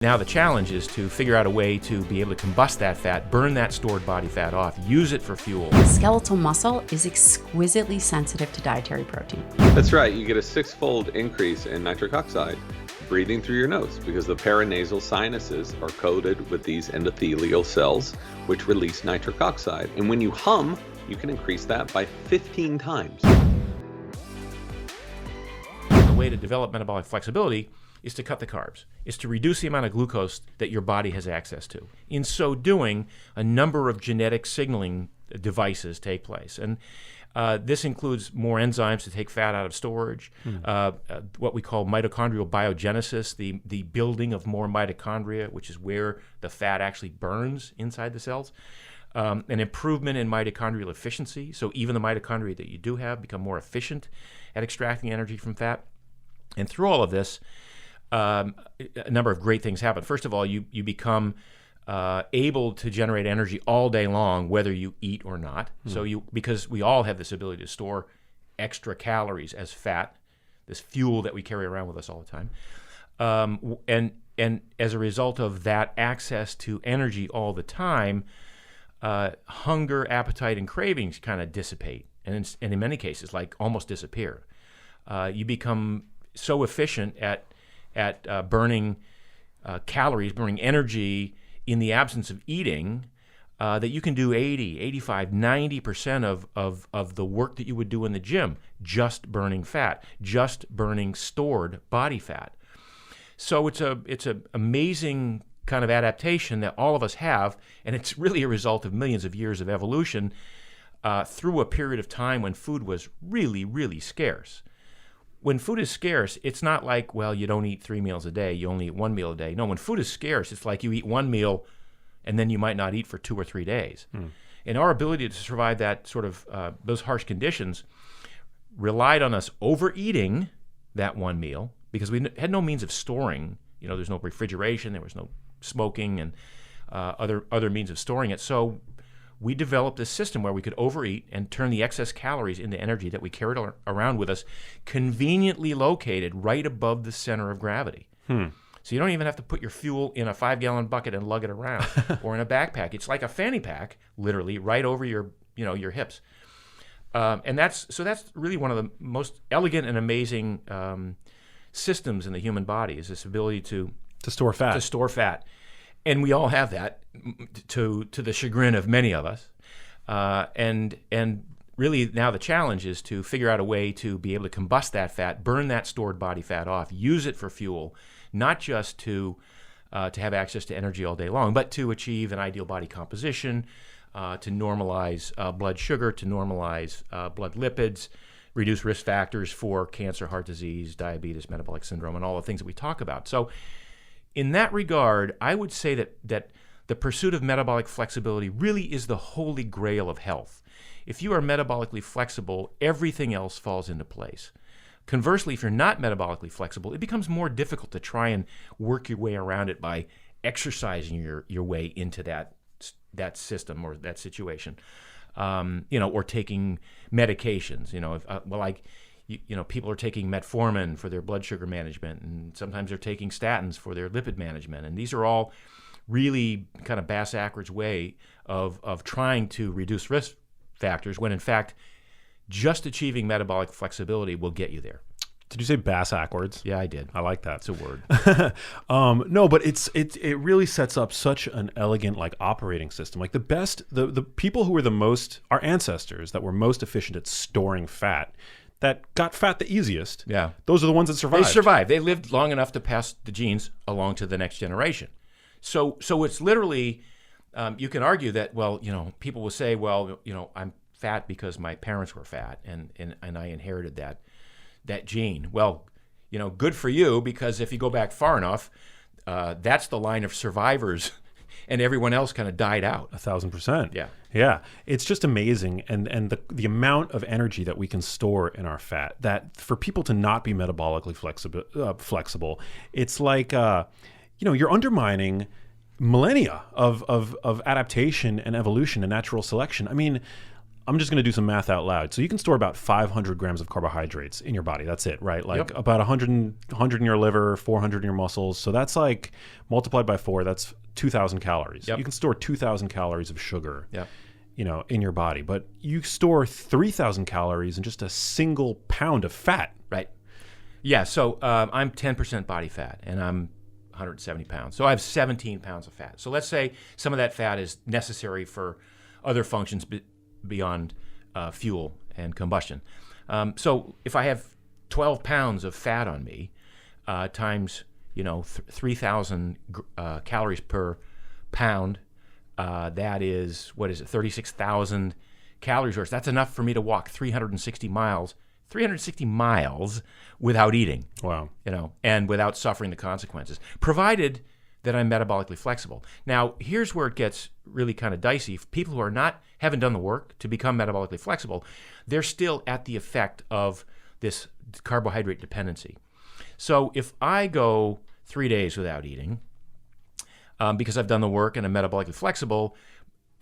Now the challenge is to figure out a way to be able to combust that fat, burn that stored body fat off, use it for fuel. Skeletal muscle is exquisitely sensitive to dietary protein. That's right, you get a 6-fold increase in nitric oxide breathing through your nose because the paranasal sinuses are coated with these endothelial cells which release nitric oxide. And when you hum, you can increase that by 15 times. The way to develop metabolic flexibility is to cut the carbs. It's to reduce the amount of glucose that your body has access to. In so doing, a number of genetic signaling devices take place. And this includes more enzymes to take fat out of storage, what we call mitochondrial biogenesis, the building of more mitochondria, which is where the fat actually burns inside the cells. An improvement in mitochondrial efficiency, so even the mitochondria that you do have become more efficient at extracting energy from fat. And through all of this, a number of great things happen. First of all, you become able to generate energy all day long, whether you eat or not. So because we all have this ability to store extra calories as fat, this fuel that we carry around with us all the time. And as a result of that access to energy all the time, hunger, appetite, and cravings kind of dissipate, and in many cases, like almost disappear. You become so efficient at burning calories, burning energy in the absence of eating, that you can do 80, 85, 90% of the work that you would do in the gym, just burning fat, just burning stored body fat. So it's an amazing kind of adaptation that all of us have, and it's really a result of millions of years of evolution through a period of time when food was really, really scarce. When food is scarce, it's not like, well, you don't eat 3 meals a day, you only eat 1 meal a day. No, when food is scarce, it's like you eat 1 meal and then you might not eat for 2 or 3 days. And our ability to survive that sort of those harsh conditions relied on us overeating that 1 meal because we had no means of storing. There's no refrigeration, there was no smoking and other means of storing it. So we developed this system where we could overeat and turn the excess calories into energy that we carried around with us, conveniently located right above the center of gravity. So you don't even have to put your fuel in a 5-gallon bucket and lug it around or in a backpack. It's like a fanny pack, literally, right over your hips. And that's really one of the most elegant and amazing systems in the human body, is this ability to store fat. And we all have that, to the chagrin of many of us. And really now the challenge is to figure out a way to be able to combust that fat, burn that stored body fat off, use it for fuel, not just to have access to energy all day long, but to achieve an ideal body composition, to normalize blood sugar, to normalize blood lipids, reduce risk factors for cancer, heart disease, diabetes, metabolic syndrome, and all the things that we talk about. So in that regard, I would say that the pursuit of metabolic flexibility really is the holy grail of health. If you are metabolically flexible, everything else falls into place. Conversely, if you're not metabolically flexible, it becomes more difficult to try and work your way around it by exercising your way into that system or that situation, or taking medications. People are taking metformin for their blood sugar management, and sometimes they're taking statins for their lipid management. And these are all really kind of bass-backwards way of trying to reduce risk factors when, in fact, just achieving metabolic flexibility will get you there. Did you say bass-backwards? Yeah, I did. I like that. It's a word. No, but it really sets up such an elegant operating system. Like the people who were our ancestors that were most efficient at storing fat, that got fat the easiest. Yeah. Those are the ones that survived. They survived. They lived long enough to pass the genes along to the next generation. So it's literally, you can argue that, people will say, I'm fat because my parents were fat and I inherited that gene. Well, good for you, because if you go back far enough, that's the line of survivors and everyone else kind of died out. 1,000%. Yeah. Yeah. It's just amazing. And the amount of energy that we can store in our fat, that for people to not be metabolically flexible, it's like, you're undermining millennia of adaptation and evolution and natural selection. I mean, I'm just going to do some math out loud. So you can store about 500 grams of carbohydrates in your body. That's it, right? Like about 100 in your liver, 400 in your muscles. So that's like multiplied by 4. That's 2,000 calories. You can store 2,000 calories of sugar, in your body. But you store 3,000 calories in just a single pound of fat. Right. Yeah. So I'm 10% body fat, and I'm 170 pounds. So I have 17 pounds of fat. So let's say some of that fat is necessary for other functions beyond fuel and combustion. So if I have 12 pounds of fat on me times 3,000 calories per pound, that is, 36,000 calories worth. That's enough for me to walk 360 miles without eating. Wow. And without suffering the consequences, provided that I'm metabolically flexible. Now, here's where it gets really kind of dicey. For people who haven't done the work to become metabolically flexible, they're still at the effect of this carbohydrate dependency. So if I go 3 days without eating, because I've done the work and I'm metabolically flexible,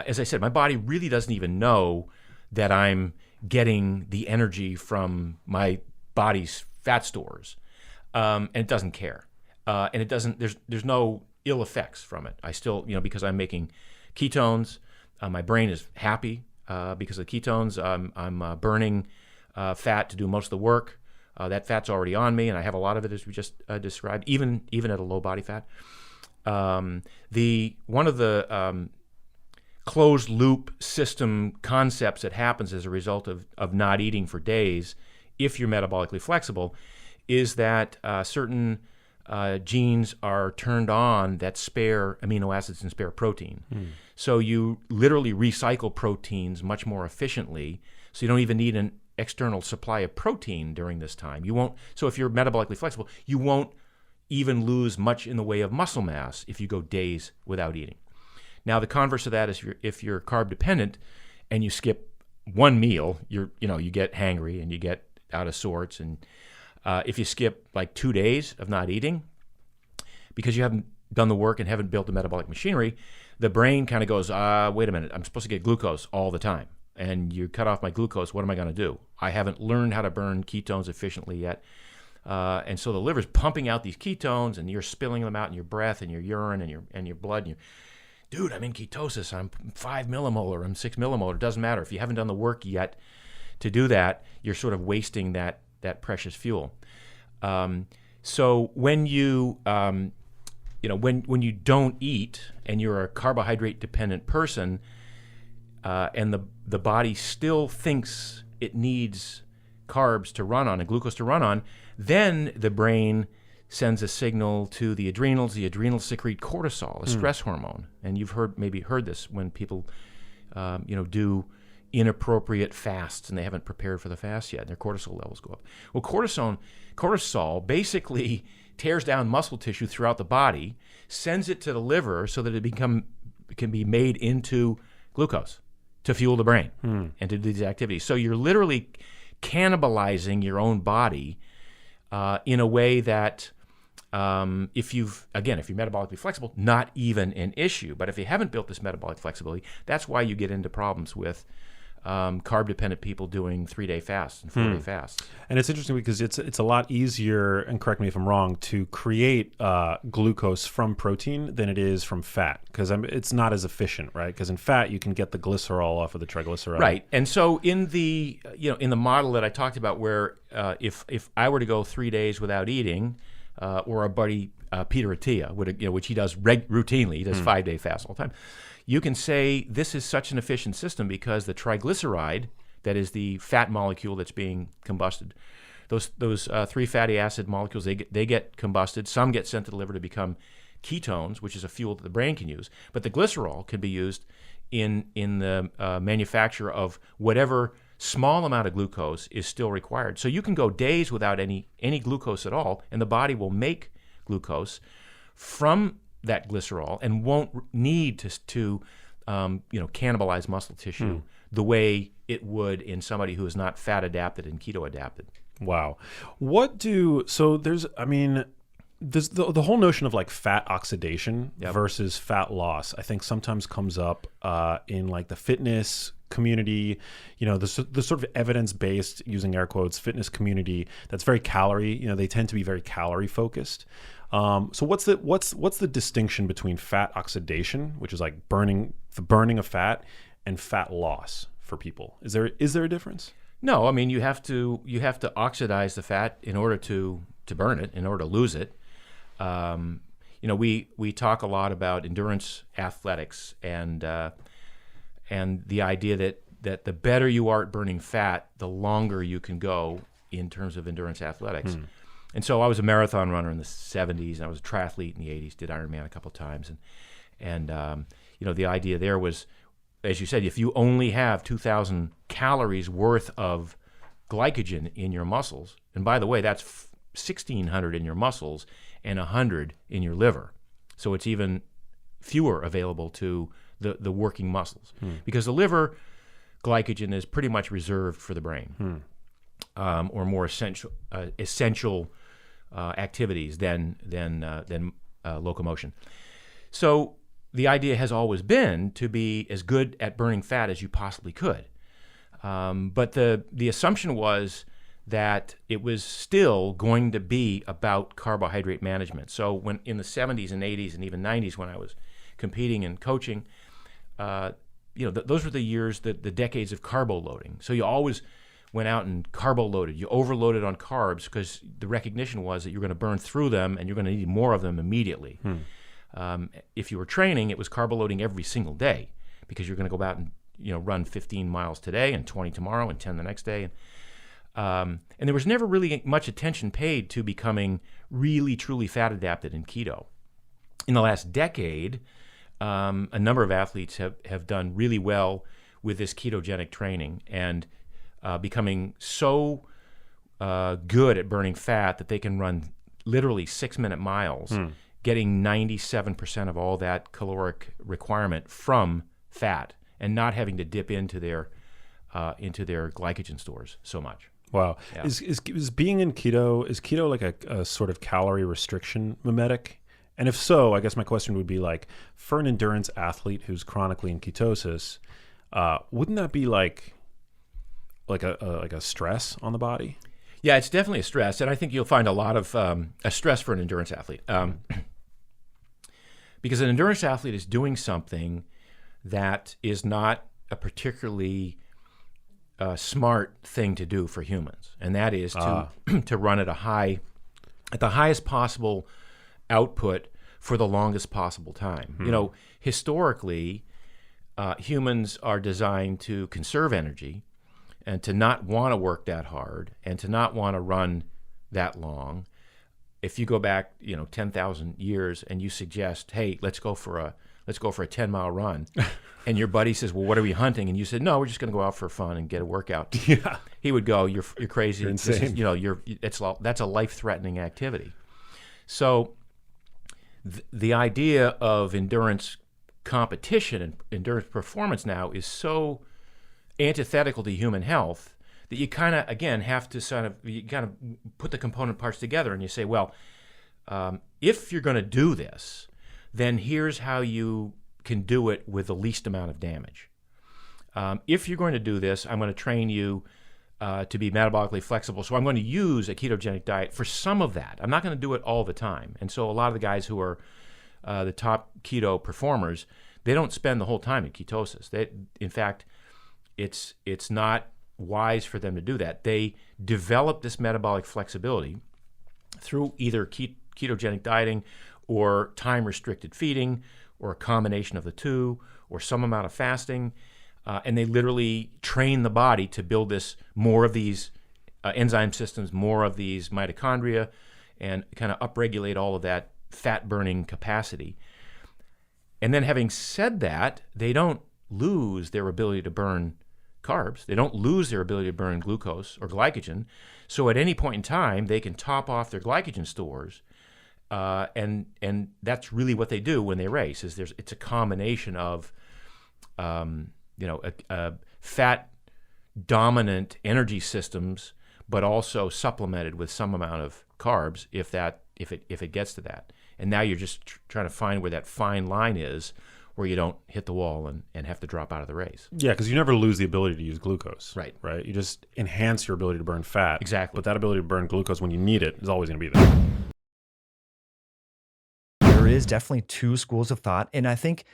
as I said, my body really doesn't even know that I'm getting the energy from my body's fat stores, and it doesn't care, and it doesn't. There's no ill effects from it. I still, because I'm making ketones, my brain is happy because of the ketones. I'm burning fat to do most of the work. That fat's already on me, and I have a lot of it, as we just described, even at a low body fat. One of the closed loop system concepts that happens as a result of not eating for days, if you're metabolically flexible, is that certain genes are turned on that spare amino acids and spare protein. So you literally recycle proteins much more efficiently, so you don't even need an external supply of protein during this time. So if you're metabolically flexible, you won't even lose much in the way of muscle mass if you go days without eating. Now, the converse of that is if you're carb dependent and you skip one meal, you get hangry and you get out of sorts. And if you skip like 2 days of not eating because you haven't done the work and haven't built the metabolic machinery, the brain kind of goes, wait a minute, I'm supposed to get glucose all the time. And you cut off my glucose, what am I going to do? I haven't learned how to burn ketones efficiently yet. And so the liver's pumping out these ketones, and you're spilling them out in your breath and your urine and your blood. And dude, I'm in ketosis. I'm 5 millimolar. I'm 6 millimolar. It doesn't matter. If you haven't done the work yet to do that, you're sort of wasting that precious fuel. So when you when you don't eat and you're a carbohydrate dependent person, and the body still thinks it needs carbs to run on and glucose to run on, then the brain sends a signal to the adrenals. The adrenals secrete cortisol, a stress hormone. And you've maybe heard this when people do inappropriate fasts and they haven't prepared for the fast yet, and their cortisol levels go up. Well, cortisol basically tears down muscle tissue throughout the body, sends it to the liver so that it can be made into glucose to fuel the brain and to do these activities. So you're literally cannibalizing your own body in a way that if you're metabolically flexible, not even an issue. But if you haven't built this metabolic flexibility, that's why you get into problems with carb-dependent people doing 3-day fasts and 4-day fasts. And it's interesting because it's a lot easier, and correct me if I'm wrong, to create glucose from protein than it is from fat, because it's not as efficient, right? Because in fat you can get the glycerol off of the triglyceride. Right. And so in the model that I talked about, where if I were to go 3 days without eating, or our buddy Peter Attia, which he does routinely, he does 5-day fasts all the time. You can say this is such an efficient system because the triglyceride, that is the fat molecule that's being combusted, those 3 fatty acid molecules, they get combusted. Some get sent to the liver to become ketones, which is a fuel that the brain can use. But the glycerol can be used in the manufacture of whatever small amount of glucose is still required. So you can go days without any glucose at all, and the body will make glucose from that glycerol and won't need to cannibalize muscle tissue the way it would in somebody who is not fat adapted and keto adapted. Wow. There's the whole notion of like fat oxidation versus fat loss, I think sometimes comes up in like the fitness community, the sort of evidence-based, using air quotes, fitness community that's very calorie. They tend to be very calorie focused. So what's the distinction between fat oxidation, which is like the burning of fat, and fat loss for people? Is there a difference? No, I mean you have to oxidize the fat in order to burn it, in order to lose it. We talk a lot about endurance athletics and the idea that the better you are at burning fat, the longer you can go in terms of endurance athletics. And so I was a marathon runner in the 70s, and I was a triathlete in the 80s, did Ironman a couple of times. And the idea there was, as you said, if you only have 2,000 calories worth of glycogen in your muscles, and by the way, that's 1,600 in your muscles and 100 in your liver. So it's even fewer available to the working muscles. Because the liver glycogen is pretty much reserved for the brain, or more essential activities than locomotion. So the idea has always been to be as good at burning fat as you possibly could. But the assumption was that it was still going to be about carbohydrate management. So when in the 70s and 80s and even 90s, when I was competing and coaching, those were the years, the decades of carbo loading. So you always went out and carbo loaded. You overloaded on carbs because the recognition was that you're going to burn through them and you're going to need more of them immediately. If you were training, it was carbo loading every single day because you're going to go out and run 15 miles today and 20 tomorrow and 10 the next day. And there was never really much attention paid to becoming really, truly fat adapted in keto. In the last decade, a number of athletes have done really well with this ketogenic training and becoming so good at burning fat that they can run literally 6-minute miles, getting 97% of all that caloric requirement from fat and not having to dip into their glycogen stores so much. Wow. Yeah. Is being in keto, is keto like a sort of calorie restriction mimetic? And if so, I guess my question would be like, for an endurance athlete who's chronically in ketosis, wouldn't that be like a stress on the body? Yeah, it's definitely a stress, and I think you'll find a lot of a stress for an endurance athlete, because an endurance athlete is doing something that is not a particularly smart thing to do for humans, and that is to run at the highest possible output for the longest possible time. Historically, humans are designed to conserve energy and to not want to work that hard and to not want to run that long. If you go back, 10,000 years and you suggest, hey, let's go for a 10-mile run, and your buddy says, well, what are we hunting? And you said, no, we're just going to go out for fun and get a workout. Yeah. He would go, you're crazy. You're insane. That's a life-threatening activity. So the idea of endurance competition and endurance performance now is so antithetical to human health that you kind of, again, have to put the component parts together and you say, well, if you're going to do this, then here's how you can do it with the least amount of damage. If you're going to do this, I'm going to train you to be metabolically flexible. So I'm going to use a ketogenic diet for some of that. I'm not going to do it all the time. And so a lot of the guys who are the top keto performers, they don't spend the whole time in ketosis. In fact, it's not wise for them to do that. They develop this metabolic flexibility through either ketogenic dieting or time-restricted feeding or a combination of the two or some amount of fasting. And they literally train the body to build more of these enzyme systems, more of these mitochondria, and kind of upregulate all of that fat-burning capacity. And then having said that, they don't lose their ability to burn carbs. They don't lose their ability to burn glucose or glycogen. So at any point in time, they can top off their glycogen stores. And that's really what they do when they race. It's a combination of fat dominant energy systems, but also supplemented with some amount of carbs if it gets to that. And now you're just trying to find where that fine line is, where you don't hit the wall and have to drop out of the race. Yeah, because you never lose the ability to use glucose. Right. Right. You just enhance your ability to burn fat. Exactly. But that ability to burn glucose when you need it is always going to be there. There is definitely two schools of thought. And I think,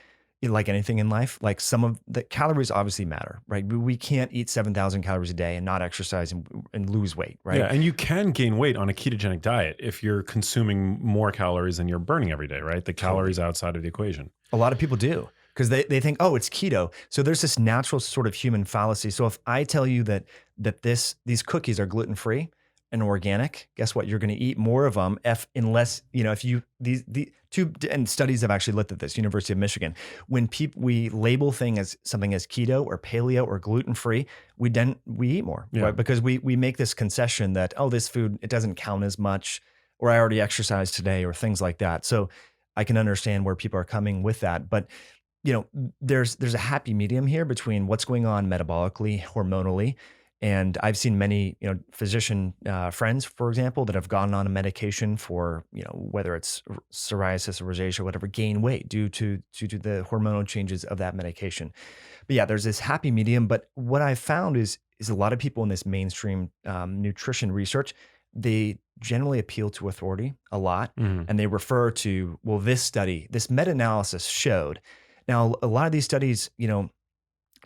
like anything in life, like some of the calories obviously matter, right? We can't eat 7,000 calories a day and not exercise and lose weight, right? Yeah, and you can gain weight on a ketogenic diet if you're consuming more calories than you're burning every day, right? The calories outside of the equation. A lot of people do because they think, oh, it's keto. So there's this natural sort of human fallacy. So if I tell you that these cookies are gluten-free and organic, guess what? You're going to eat more of them unless, if you, these two, and studies have actually looked at this, University of Michigan, when we label something as keto or paleo or gluten-free, we eat more, right? Because we make this concession that, oh, this food, it doesn't count as much, or I already exercised today, or things like that. So I can understand where people are coming with that. But, there's a happy medium here between what's going on metabolically, hormonally. And I've seen many, physician friends, for example, that have gone on a medication for, whether it's psoriasis or rosacea or whatever, gain weight due to the hormonal changes of that medication. But yeah, there's this happy medium. But what I've found is a lot of people in this mainstream nutrition research, they generally appeal to authority a lot, and they refer to, well, this meta-analysis showed. Now, a lot of these studies,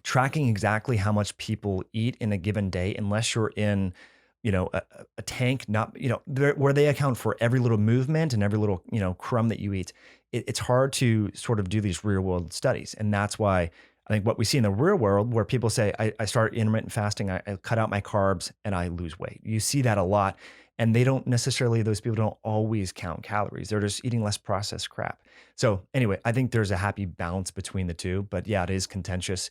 tracking exactly how much people eat in a given day, unless you're in, a tank, not, where they account for every little movement and every little, crumb that you eat, it's hard to sort of do these real world studies. And that's why I think what we see in the real world, where people say, I start intermittent fasting, I cut out my carbs and I lose weight. You see that a lot. And those people don't always count calories. They're just eating less processed crap. So anyway, I think there's a happy balance between the two, but yeah, it is contentious.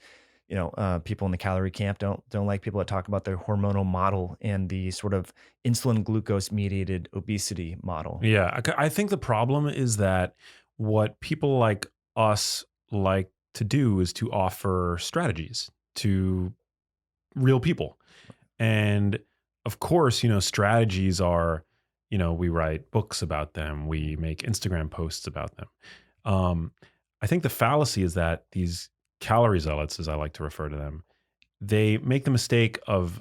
People in the calorie camp don't like people that talk about their hormonal model and the sort of insulin glucose mediated obesity model. Yeah, I think the problem is that what people like us like to do is to offer strategies to real people. And of course, strategies are, we write books about them. We make Instagram posts about them. I think the fallacy is that these calorie zealots, as I like to refer to them, they make the mistake of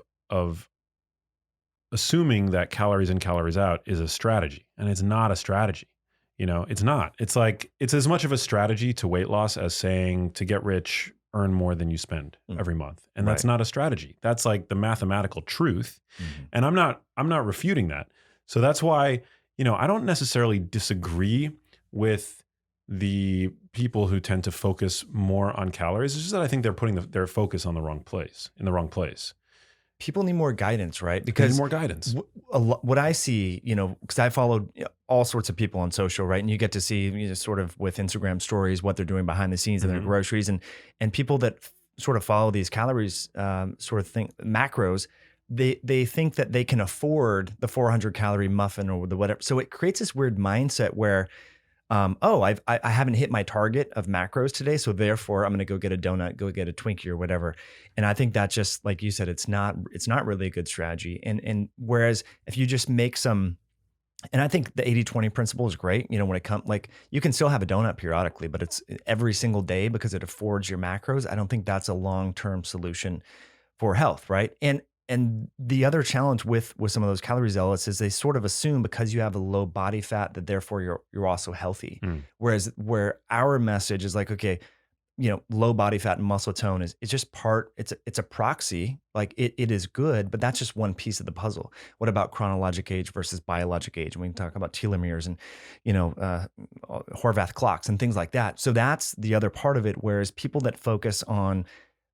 assuming that calories in, calories out is a strategy, and it's not a strategy. It's not. It's like, it's as much of a strategy to weight loss as saying to get rich, earn more than you spend every month. And that's not a strategy. That's like the mathematical truth. And I'm not refuting that. So that's why, I don't necessarily disagree with the people who tend to focus more on calories. It's just that I think they're putting their focus in the wrong place. People need more guidance, right? Because they need more guidance. What I see, because I followed all sorts of people on social, right? And you get to see, sort of with Instagram stories, what they're doing behind the scenes in their groceries, and people that sort of follow these calories, sort of think macros, they think that they can afford the 400 calorie muffin or the whatever. So it creates this weird mindset where, I haven't hit my target of macros today, so therefore I'm going to go get a donut, go get a Twinkie or whatever. And I think that's just, like you said, it's not really a good strategy. And whereas if you just make some, and I think the 80-20 principle is great, when it comes, like, you can still have a donut periodically, but it's every single day because it affords your macros. I don't think that's a long-term solution for health, right? And the other challenge with some of those calorie zealots is they sort of assume because you have a low body fat that therefore you're also healthy. Whereas where our message is like, okay, low body fat and muscle tone it's just it's a proxy. Like it is good, but that's just one piece of the puzzle. What about chronologic age versus biologic age? And we can talk about telomeres and, Horvath clocks and things like that. So that's the other part of it. Whereas people that focus on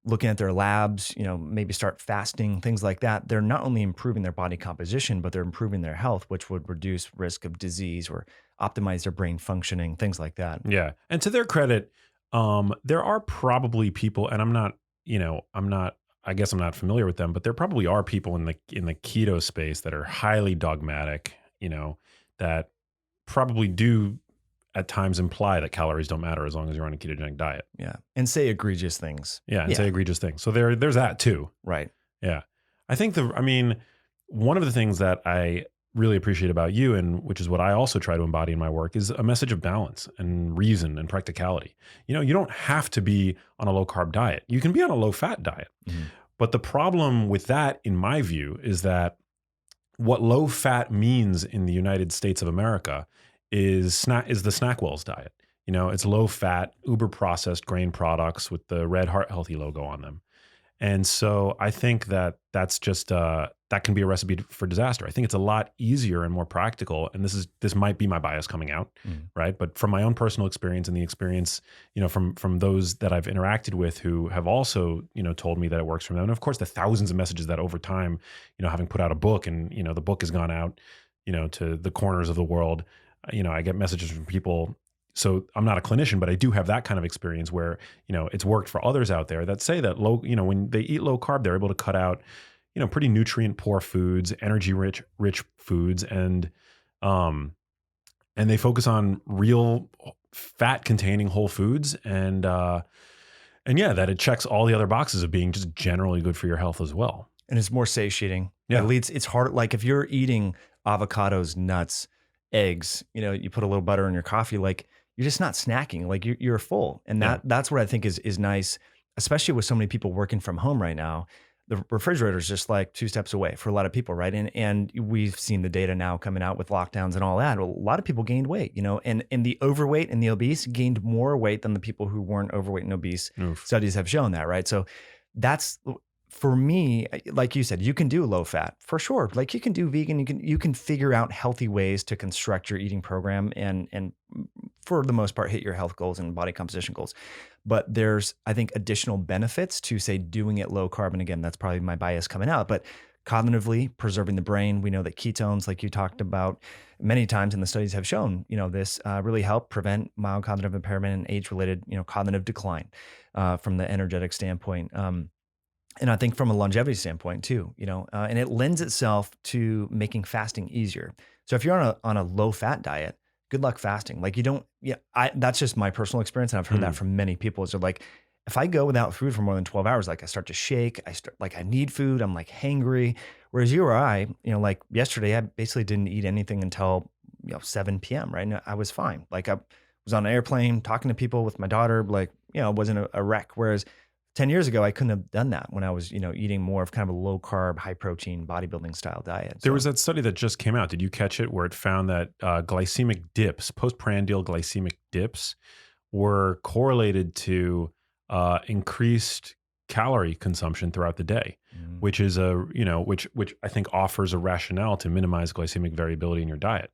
looking at their labs, maybe start fasting, things like that, they're not only improving their body composition, but they're improving their health, which would reduce risk of disease or optimize their brain functioning, things like that. Yeah. And to their credit, there are probably people, and I guess I'm not familiar with them, but there probably are people in the keto space that are highly dogmatic, that probably do at times imply that calories don't matter as long as you're on a ketogenic diet. Yeah. And say egregious things. Yeah. And say egregious things. So there's that too. Right. Yeah. I think one of the things that I really appreciate about you, and which is what I also try to embody in my work, is a message of balance and reason and practicality. You don't have to be on a low carb diet. You can be on a low fat diet. Mm-hmm. But the problem with that, in my view, is that what low fat means in the United States of America is the SnackWell's diet. It's low fat, uber processed grain products with the red Heart Healthy logo on them. And so I think that that's just that can be a recipe for disaster. I think it's a lot easier and more practical. And this might be my bias coming out, right? But from my own personal experience and the experience, from those that I've interacted with who have also, told me that it works for them. And of course, the thousands of messages that over time, having put out a book and, the book has gone out, to the corners of the world, I get messages from people. So I'm not a clinician, but I do have that kind of experience where, it's worked for others out there that say that when they eat low carb, they're able to cut out, pretty nutrient poor foods, energy rich foods, and they focus on real fat containing whole foods. And yeah, that it checks all the other boxes of being just generally good for your health as well. And it's more satiating. Yeah. It's hard. Like if you're eating avocados, nuts, eggs, you put a little butter in your coffee, like you're just not snacking, like you're full. And that's what I think is nice, especially with so many people working from home right now. The refrigerator is just like 2 steps away for a lot of people, right? And we've seen the data now coming out with lockdowns and all that. A lot of people gained weight, and the overweight and the obese gained more weight than the people who weren't overweight and obese. Oof. Studies have shown that, right? So that's, for me, like you said, you can do low fat for sure. Like you can do vegan, you can figure out healthy ways to construct your eating program and for the most part hit your health goals and body composition goals. But there's, I think, additional benefits to, say, doing it low carb. And again, that's probably my bias coming out, but cognitively preserving the brain. We know that ketones, like you talked about many times, and the studies have shown, this really help prevent mild cognitive impairment and age-related, cognitive decline from the energetic standpoint. And I think from a longevity standpoint too, and it lends itself to making fasting easier. So if you're on a low fat diet, good luck fasting. Like that's just my personal experience. And I've heard that from many people. So like, if I go without food for more than 12 hours, like I start to shake, I need food. I'm like hangry. Whereas you or I, like yesterday, I basically didn't eat anything until, 7 p.m. Right. And I was fine. Like I was on an airplane talking to people with my daughter, like, it wasn't a wreck. Whereas 10 years ago, I couldn't have done that when I was, eating more of kind of a low carb, high protein bodybuilding style diet. There was that study that just came out. Did you catch it? Where it found that glycemic dips, postprandial glycemic dips, were correlated to increased calorie consumption throughout the day, which is which I think offers a rationale to minimize glycemic variability in your diet.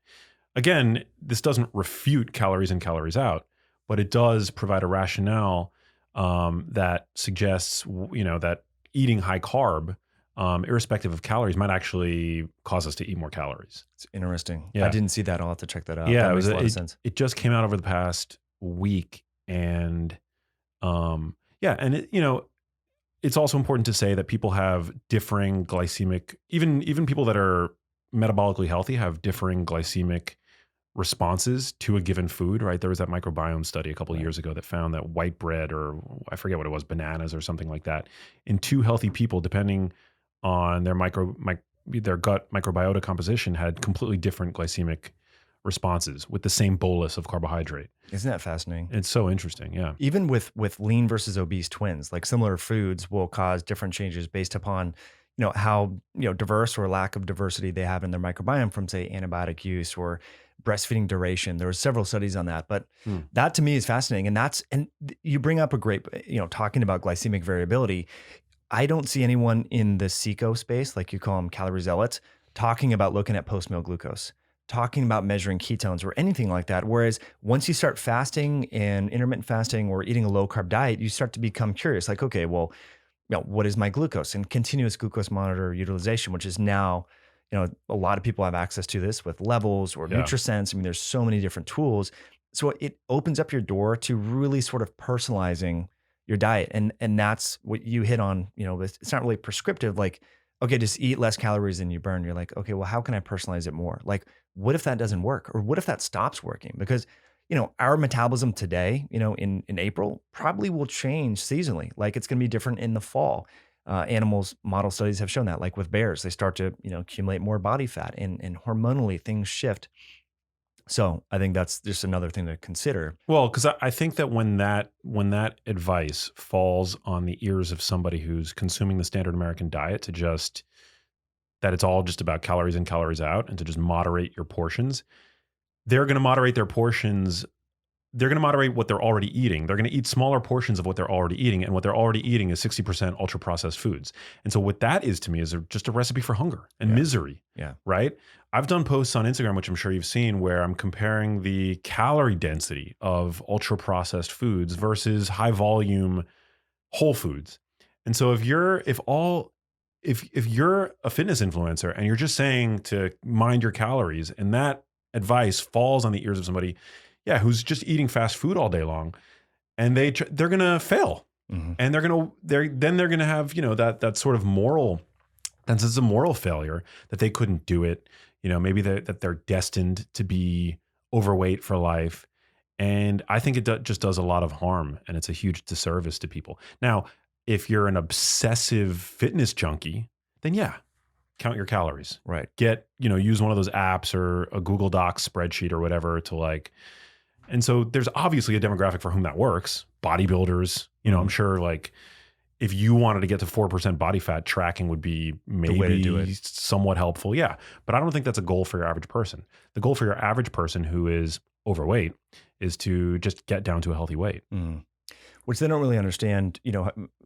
Again, this doesn't refute calories in, calories out, but it does provide a rationale that suggests, that eating high carb, irrespective of calories, might actually cause us to eat more calories. It's interesting. Yeah. I didn't see that. I'll have to check that out. Yeah, that makes a lot of sense. It just came out over the past week, and and it's also important to say that people have differing glycemic, even people that are metabolically healthy have differing glycemic responses to a given food, right? There was that microbiome study a couple of years ago that found that white bread, or I forget what it was, bananas or something like that, in 2 healthy people, depending on their gut microbiota composition, had completely different glycemic responses with the same bolus of carbohydrate. Isn't that fascinating? It's so interesting, yeah. Even with lean versus obese twins, like similar foods will cause different changes based upon how diverse or lack of diversity they have in their microbiome from, say, antibiotic use or breastfeeding duration. There were several studies on that, but that to me is fascinating. And you bring up a great, talking about glycemic variability. I don't see anyone in the CECO space, like you call them calorie zealots, talking about looking at post-meal glucose, talking about measuring ketones or anything like that. Whereas once you start fasting and intermittent fasting or eating a low carb diet, you start to become curious, like, okay, well, what is my glucose? And continuous glucose monitor utilization, which is now, a lot of people have access to this with Levels or NutriSense. I mean, there's so many different tools. So it opens up your door to really sort of personalizing your diet. And that's what you hit on, it's not really prescriptive, like, okay, just eat less calories than you burn. You're like, okay, well, how can I personalize it more? Like, what if that doesn't work? Or what if that stops working? Because, our metabolism today, in April probably will change seasonally. Like it's going to be different in the fall. Animals, model studies have shown that, like with bears, they start to, accumulate more body fat, and hormonally things shift. So I think that's just another thing to consider. Well, because I think that when that advice falls on the ears of somebody who's consuming the standard American diet to just that it's all just about calories in, calories out, and to just moderate your portions, they're going to moderate their portions. They're going to moderate what they're already eating. They're going to eat smaller portions of what they're already eating. And what they're already eating is 60% ultra processed foods. And so what that is to me is just a recipe for hunger and misery. Yeah. Right. I've done posts on Instagram, which I'm sure you've seen, where I'm comparing the calorie density of ultra processed foods versus high volume whole foods. And so if you're a fitness influencer and you're just saying to mind your calories, and that advice falls on the ears of somebody who's just eating fast food all day long, and they're going to fail. Mm-hmm. And they're going to have, that sort of moral, that's a moral failure that they couldn't do it. Maybe that they're destined to be overweight for life. And I think it just does a lot of harm, and it's a huge disservice to people. Now, if you're an obsessive fitness junkie, then count your calories. Right. Use one of those apps or a Google Docs spreadsheet or whatever to and so there's obviously a demographic for whom that works. Bodybuilders, I'm sure if you wanted to get to 4% body fat, tracking would be maybe somewhat helpful. Yeah. But I don't think that's a goal for your average person. The goal for your average person who is overweight is to just get down to a healthy weight. Mm. Which they don't really understand,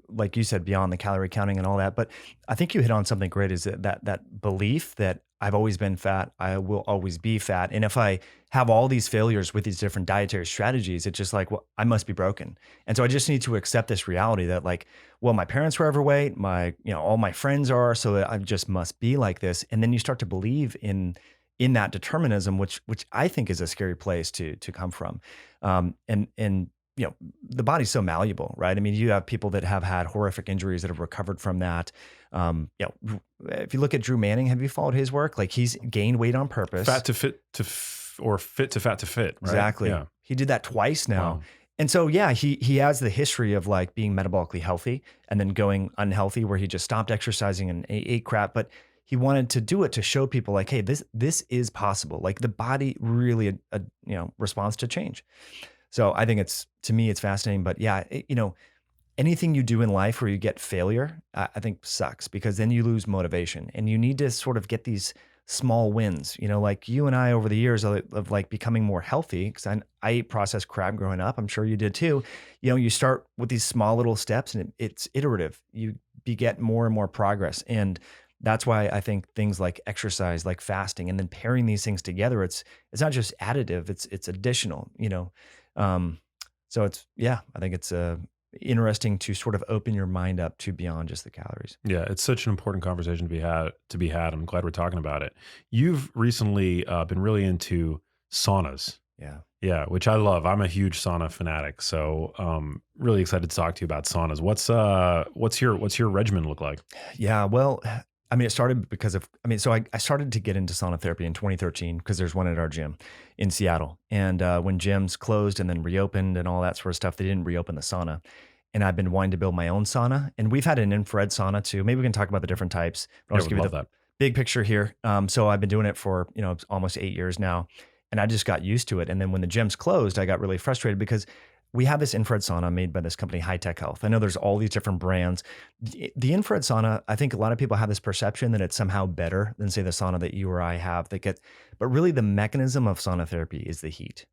like you said, beyond the calorie counting and all that. But I think you hit on something great, is that belief that I've always been fat, I will always be fat. And if I have all these failures with these different dietary strategies, it's just I must be broken. And so I just need to accept this reality that my parents were overweight, all my friends are, so I just must be like this. And then you start to believe in that determinism, which I think is a scary place to come from. And the body's so malleable, right? I mean, you have people that have had horrific injuries that have recovered from that. If you look at Drew Manning, have you followed his work? He's gained weight on purpose. Fat to fit or fit to fat to fit. Right? Exactly. Yeah. He did that twice now. Wow. And so, he has the history of being metabolically healthy and then going unhealthy, where he just stopped exercising and ate crap. But he wanted to do it to show people hey, this is possible. The body really, responds to change. So I think to me, it's fascinating. But anything you do in life where you get failure, I think sucks, because then you lose motivation, and you need to sort of get these small wins, like you and I over the years of becoming more healthy, because I ate processed crab growing up. I'm sure you did too. You start with these small little steps, and it's iterative. You get more and more progress. And that's why I think things like exercise, like fasting, and then pairing these things together, it's not just additive, it's additional, so I think it's interesting to sort of open your mind up to beyond just the calories. Yeah, it's such an important conversation to be had. I'm glad we're talking about it. You've recently been really into saunas. Yeah, which I love. I'm a huge sauna fanatic, so really excited to talk to you about saunas. What's your regimen look like? Yeah, well, I mean, it started because so I started to get into sauna therapy in 2013 because there's one at our gym in Seattle. And when gyms closed and then reopened and all that sort of stuff, they didn't reopen the sauna. And I've been wanting to build my own sauna. And we've had an infrared sauna too. Maybe we can talk about the different types. But I'll just give you the big picture here. So I've been doing it for, almost 8 years now. And I just got used to it. And then when the gyms closed, I got really frustrated because we have this infrared sauna made by this company, High Tech Health. I know there's all these different brands. The infrared sauna, I think a lot of people have this perception that it's somehow better than, say, the sauna that you or I have. But really the mechanism of sauna therapy is the heat.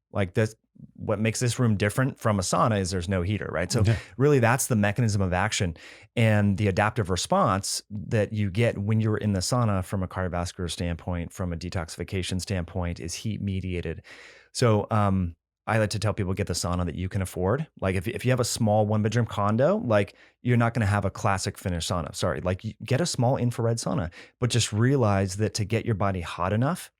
What makes this room different from a sauna is there's no heater, right? So really that's the mechanism of action, and the adaptive response that you get when you're in the sauna from a cardiovascular standpoint, from a detoxification standpoint, is heat mediated. So, I like to tell people, get the sauna that you can afford. If you have a small 1-bedroom condo, you're not going to have a classic Finnish sauna. Sorry, get a small infrared sauna, but just realize that to get your body hot enough,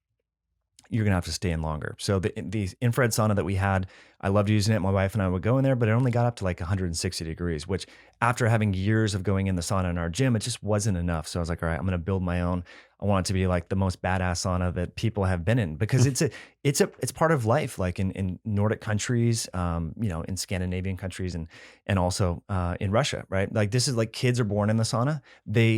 you're going to have to stay in longer. So the infrared sauna that we had, I loved using it. My wife and I would go in there, but it only got up to 160 degrees, which after having years of going in the sauna in our gym, it just wasn't enough. So I was like, all right, I'm going to build my own. I want it to be like the most badass sauna that people have been in, because it's part of life. Like in Nordic countries, in Scandinavian countries, and also in Russia, right? Like this is like kids are born in the sauna.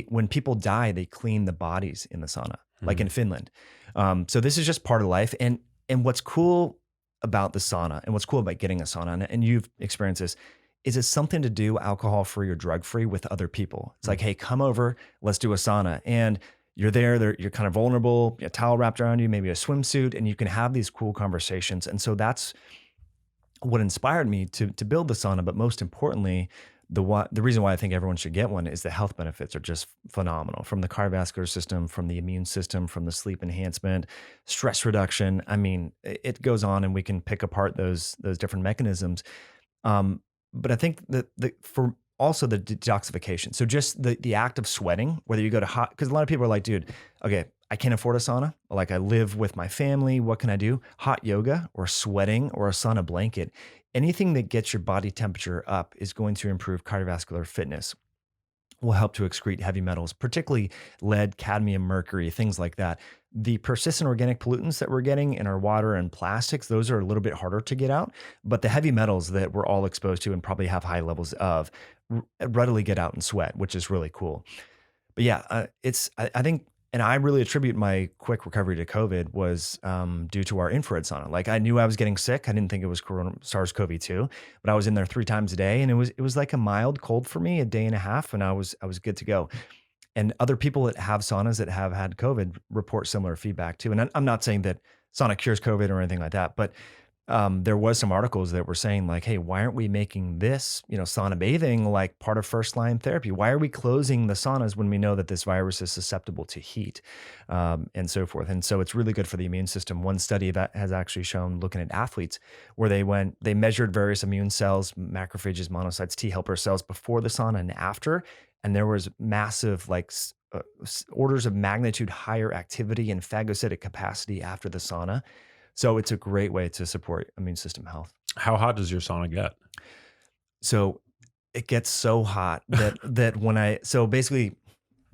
When people die, they clean the bodies in the sauna, like in Finland. So this is just part of life. And what's cool about the sauna, and what's cool about getting a sauna, and you've experienced this, is it's something to do alcohol-free or drug-free with other people. It's like, hey, come over, let's do a sauna. And you're there, you're kind of vulnerable, a towel wrapped around you, maybe a swimsuit, and you can have these cool conversations. And so that's what inspired me to build the sauna. But most importantly, the reason why I think everyone should get one is the health benefits are just phenomenal, from the cardiovascular system, from the immune system, from the sleep enhancement, stress reduction. I mean, it goes on, and we can pick apart those different mechanisms. But I think that for also the detoxification. So just the act of sweating, whether you go to hot, because a lot of people are like, dude, okay, I can't afford a sauna. Like I live with my family. What can I do? Hot yoga or sweating or a sauna blanket. Anything that gets your body temperature up is going to improve cardiovascular fitness, will help to excrete heavy metals, particularly lead, cadmium, mercury, things like that. The persistent organic pollutants that we're getting in our water and plastics, those are a little bit harder to get out, but the heavy metals that we're all exposed to and probably have high levels of readily get out in sweat, which is really cool. But yeah, I think, and I really attribute my quick recovery to COVID was due to our infrared sauna. Like I knew I was getting sick. I didn't think it was SARS-CoV-2, but I was in there 3 times a day, and it was like a mild cold for me, a day and a half, and I was good to go. And other people that have saunas that have had COVID report similar feedback too. And I'm not saying that sauna cures COVID or anything like that, but there was some articles that were saying like, hey, why aren't we making this, sauna bathing like part of first line therapy? Why are we closing the saunas when we know that this virus is susceptible to heat, and so forth? And so it's really good for the immune system. One study that has actually shown, looking at athletes, where they measured various immune cells, macrophages, monocytes, T helper cells before the sauna and after, and there was massive orders of magnitude higher activity and phagocytic capacity after the sauna. So it's a great way to support immune system health. How hot does your sauna get? So it gets so hot so basically,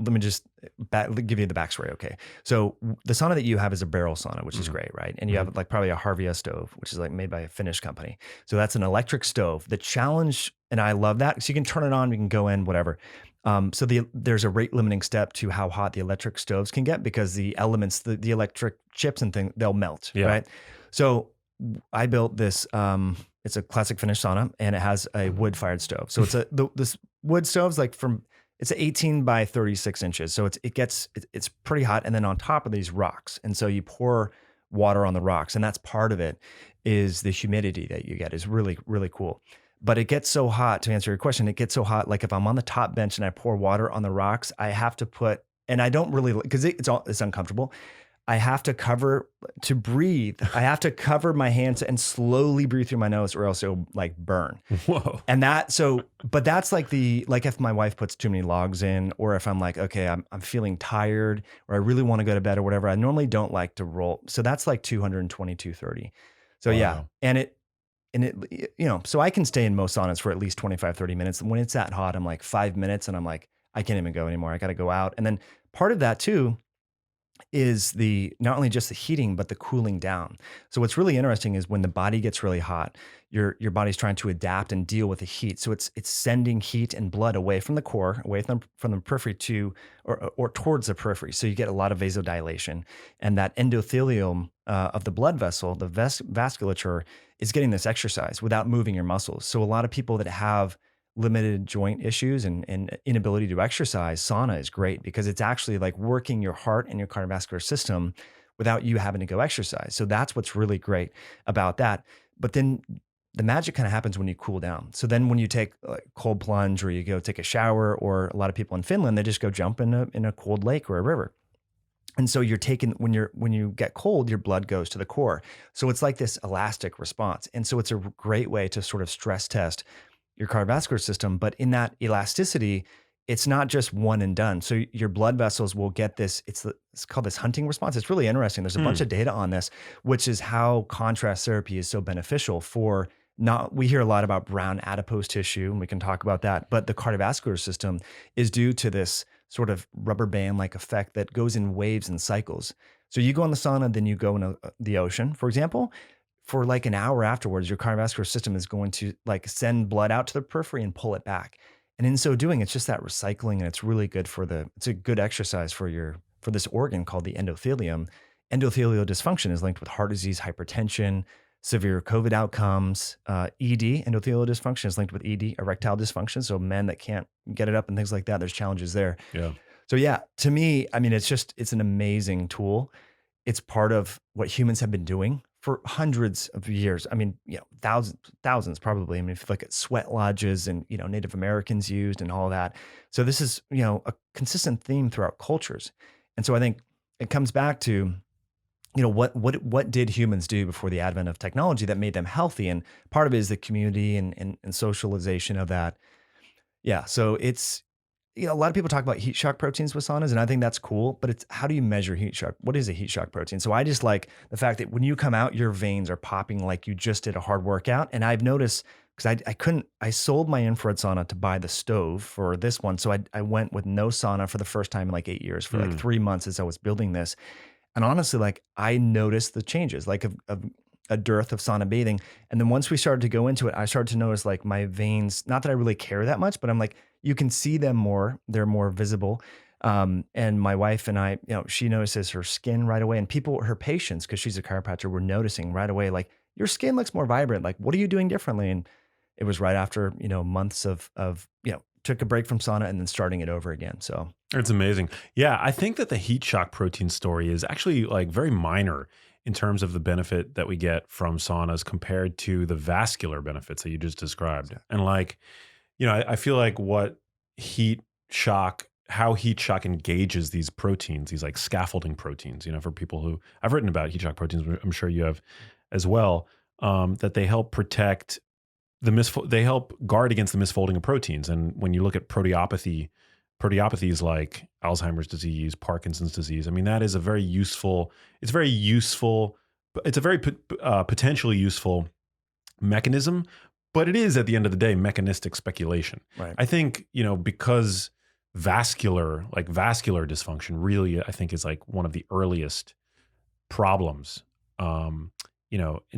let me just give you the backstory. Okay. So the sauna that you have is a barrel sauna, which is great, right? And you have like probably a Harvia stove, which is like made by a Finnish company. So that's an electric stove. The challenge, and I love that, so you can turn it on, you can go in, whatever. So there's a rate limiting step to how hot the electric stoves can get, because the elements, the electric chips and things, they'll melt, right? So I built this, it's a classic Finnish sauna, and it has a wood fired stove. So it's this wood stove's like it's 18 by 36 inches. So it's pretty hot. And then on top of these rocks. And so you pour water on the rocks, and that's part of it, is the humidity that you get is really, really cool. But it gets so hot, to answer your question, it gets so hot. Like if I'm on the top bench and I pour water on the rocks, I have to put, and I don't really, because it's uncomfortable. I have to cover to breathe. I have to cover my hands and slowly breathe through my nose, or else it'll like burn. Whoa. And but that's like if my wife puts too many logs in, or if I'm like, okay, I'm feeling tired, or I really want to go to bed or whatever. I normally don't like to roll. So that's like 220, 230. So wow. Yeah. And it, so I can stay in most saunas for at least 25, 30 minutes. When it's that hot, I'm like 5 minutes and I'm like, I can't even go anymore. I got to go out. And then part of that too is not only just the heating, but the cooling down. So what's really interesting is when the body gets really hot, your body's trying to adapt and deal with the heat. So it's sending heat and blood away from the core, away from the periphery to, or towards the periphery. So you get a lot of vasodilation, and that endothelium of the blood vessel, the vasculature, is getting this exercise without moving your muscles. So a lot of people that have limited joint issues and inability to exercise, sauna is great, because it's actually like working your heart and your cardiovascular system without you having to go exercise. So that's what's really great about that. But then the magic kind of happens when you cool down. So then when you take a cold plunge, or you go take a shower, or a lot of people in Finland, they just go jump in a cold lake or a river. And so when you get cold, your blood goes to the core. So it's like this elastic response. And so it's a great way to sort of stress test your cardiovascular system. But in that elasticity, it's not just one and done. So your blood vessels will get this, it's called this hunting response. It's really interesting. There's a bunch of data on this, which is how contrast therapy is so beneficial for we hear a lot about brown adipose tissue, and we can talk about that, but the cardiovascular system is due to this sort of rubber band like effect that goes in waves and cycles. So you go in the sauna, then you go in the ocean, for example. For like an hour afterwards, your cardiovascular system is going to like send blood out to the periphery and pull it back. And in so doing, it's just that recycling, and it's really good it's a good exercise for this organ called the endothelium. Endothelial dysfunction is linked with heart disease, hypertension, severe COVID outcomes. ED, endothelial dysfunction, is linked with ED, erectile dysfunction. So men that can't get it up and things like that, there's challenges there. Yeah. So yeah, to me, I mean, it's an amazing tool. It's part of what humans have been doing for hundreds of years. I mean, thousands probably. I mean, if you look at sweat lodges and, Native Americans used and all that. So this is, a consistent theme throughout cultures. And so I think it comes back to, what did humans do before the advent of technology that made them healthy? And part of it is the community and socialization of that. Yeah. So it's, a lot of people talk about heat shock proteins with saunas, and I think that's cool, but it's how do you measure heat shock? What is a heat shock protein? So I just like the fact that when you come out, your veins are popping like you just did a hard workout. And I've noticed, because I sold my infrared sauna to buy the stove for this one. So I went with no sauna for the first time in like 8 years for like 3 months as I was building this. And honestly, like I noticed the changes, like of a dearth of sauna bathing. And then once we started to go into it, I started to notice like my veins, not that I really care that much, but I'm like, you can see them more, they're more visible. And my wife and I, she notices her skin right away, and her patients, cause she's a chiropractor, were noticing right away, like your skin looks more vibrant. Like, what are you doing differently? And it was right after, months of, took a break from sauna and then starting it over again. So it's amazing. Yeah. I think that the heat shock protein story is actually like very minor in terms of the benefit that we get from saunas compared to the vascular benefits that you just described. And like, I feel like how heat shock engages these proteins, these like scaffolding proteins, for people who I've written about heat shock proteins, I'm sure you have as well, that they help protect they help guard against the misfolding of proteins. And when you look at proteopathies like Alzheimer's disease, Parkinson's disease, I mean, that is it's a very potentially useful mechanism, but it is at the end of the day mechanistic speculation. Right. I think, because vascular dysfunction really, I think, is like one of the earliest problems, in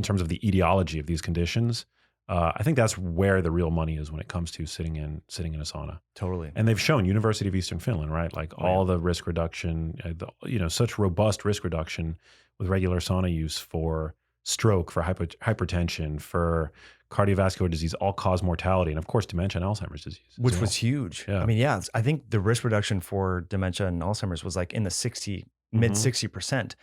terms of the etiology of these conditions. I think that's where the real money is when it comes to sitting in a sauna. Totally. And they've shown, University of Eastern Finland, right? Like all the risk reduction, such robust risk reduction with regular sauna use for stroke, for hypertension, for cardiovascular disease, all-cause mortality, and of course, dementia and Alzheimer's disease. Which was huge. Yeah. I mean, I think the risk reduction for dementia and Alzheimer's was like in the mid 60%.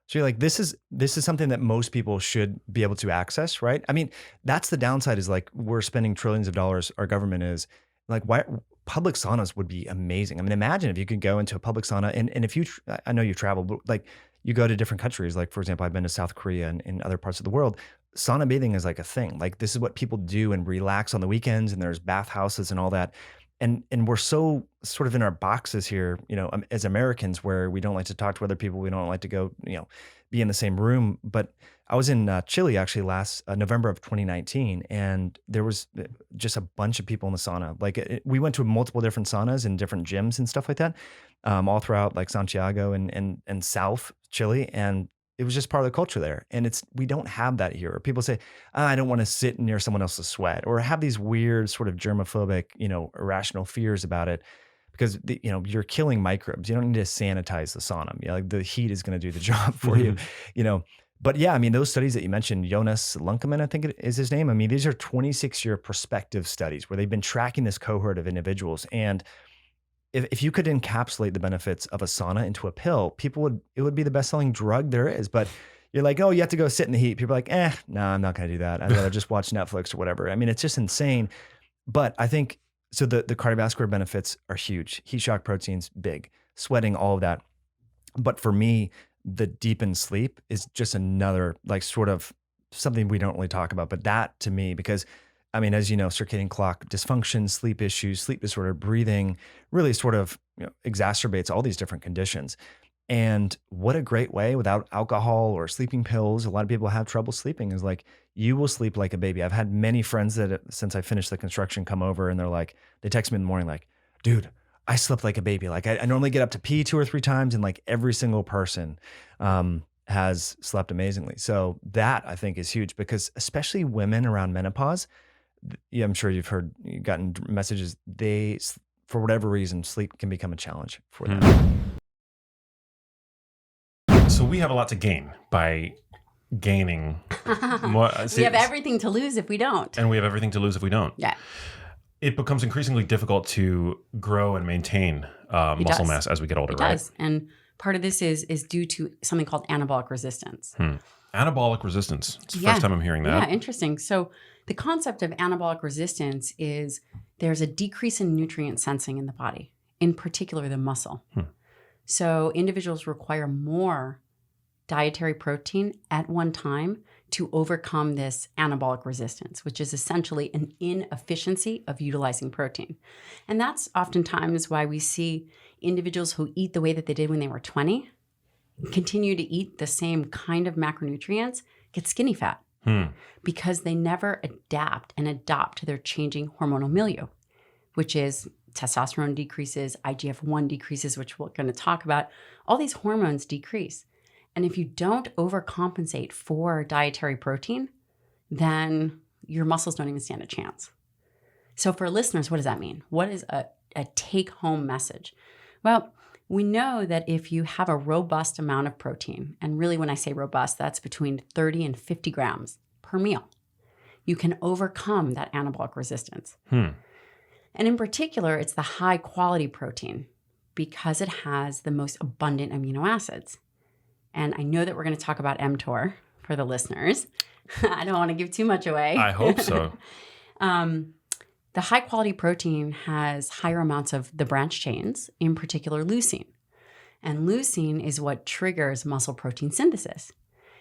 So you're like, this is something that most people should be able to access, right? I mean, that's the downside, is like we're spending trillions of dollars, our government is, like, why public saunas would be amazing. I mean, imagine if you could go into a public sauna and if I know you travel, but like you go to different countries, like for example, I've been to South Korea and in other parts of the world, sauna bathing is like a thing. Like this is what people do and relax on the weekends, and there's bathhouses and all that. And we're so sort of in our boxes here, as Americans, where we don't like to talk to other people. We don't like to go, be in the same room. But I was in Chile actually last November of 2019, and there was just a bunch of people in the sauna. Like we went to multiple different saunas and different gyms and stuff like that, all throughout like Santiago and South Chile. And it was just part of the culture there. And we don't have that here. People say, I don't want to sit near someone else's sweat, or have these weird sort of germophobic, irrational fears about it, because you're killing microbes. You don't need to sanitize the sauna. Like the heat is going to do the job for you, But yeah, I mean, those studies that you mentioned, Jonas Lunkeman, I think it is his name. I mean, these are 26-year prospective studies where they've been tracking this cohort of individuals. And if you could encapsulate the benefits of a sauna into a pill, it would be the best-selling drug there is. But you're like, oh, you have to go sit in the heat. People are like, no, I'm not going to do that. I'd rather just watch Netflix or whatever. I mean, it's just insane. But I think, so the cardiovascular benefits are huge. Heat shock proteins, big. Sweating, all of that. But for me, the deepened sleep is just another, like, sort of something we don't really talk about. But that to me, because I mean, as you know, circadian clock dysfunction, sleep issues, sleep disorder, breathing really sort of exacerbates all these different conditions. And what a great way, without alcohol or sleeping pills. A lot of people have trouble sleeping, is like, you will sleep like a baby. I've had many friends that since I finished the construction come over, and they text me in the morning like, dude, I slept like a baby. Like I normally get up to pee 2 or 3 times, and like every single person has slept amazingly. So that I think is huge, because especially women around menopause, yeah, I'm sure you've gotten messages. They, for whatever reason, sleep can become a challenge for them. So we have a lot to gain by gaining more. We have everything to lose if we don't. And we have everything to lose if we don't. Yeah. It becomes increasingly difficult to grow and maintain muscle mass as we get older, right? It does. And part of this is due to something called anabolic resistance. Anabolic resistance. It's the first time I'm hearing that. Yeah, interesting. So the concept of anabolic resistance is there's a decrease in nutrient sensing in the body, in particular the muscle. So individuals require more dietary protein at one time to overcome this anabolic resistance, which is essentially an inefficiency of utilizing protein. And that's oftentimes why we see individuals who eat the way that they did when they were 20, continue to eat the same kind of macronutrients, get skinny fat, because they never adapt and adopt to their changing hormonal milieu, which is testosterone decreases, IGF-1 decreases, which we're going to talk about. All these hormones decrease. And if you don't overcompensate for dietary protein, then your muscles don't even stand a chance. So for listeners, what does that mean? What is a take-home message? Well, we know that if you have a robust amount of protein, and really when I say robust, that's between 30 and 50 grams per meal, you can overcome that anabolic resistance. And in particular, it's the high-quality protein because it has the most abundant amino acids. And I know that we're going to talk about mTOR for the listeners. I don't want to give too much away. I hope so. The high-quality protein has higher amounts of the branch chains, in particular leucine. And leucine is what triggers muscle protein synthesis.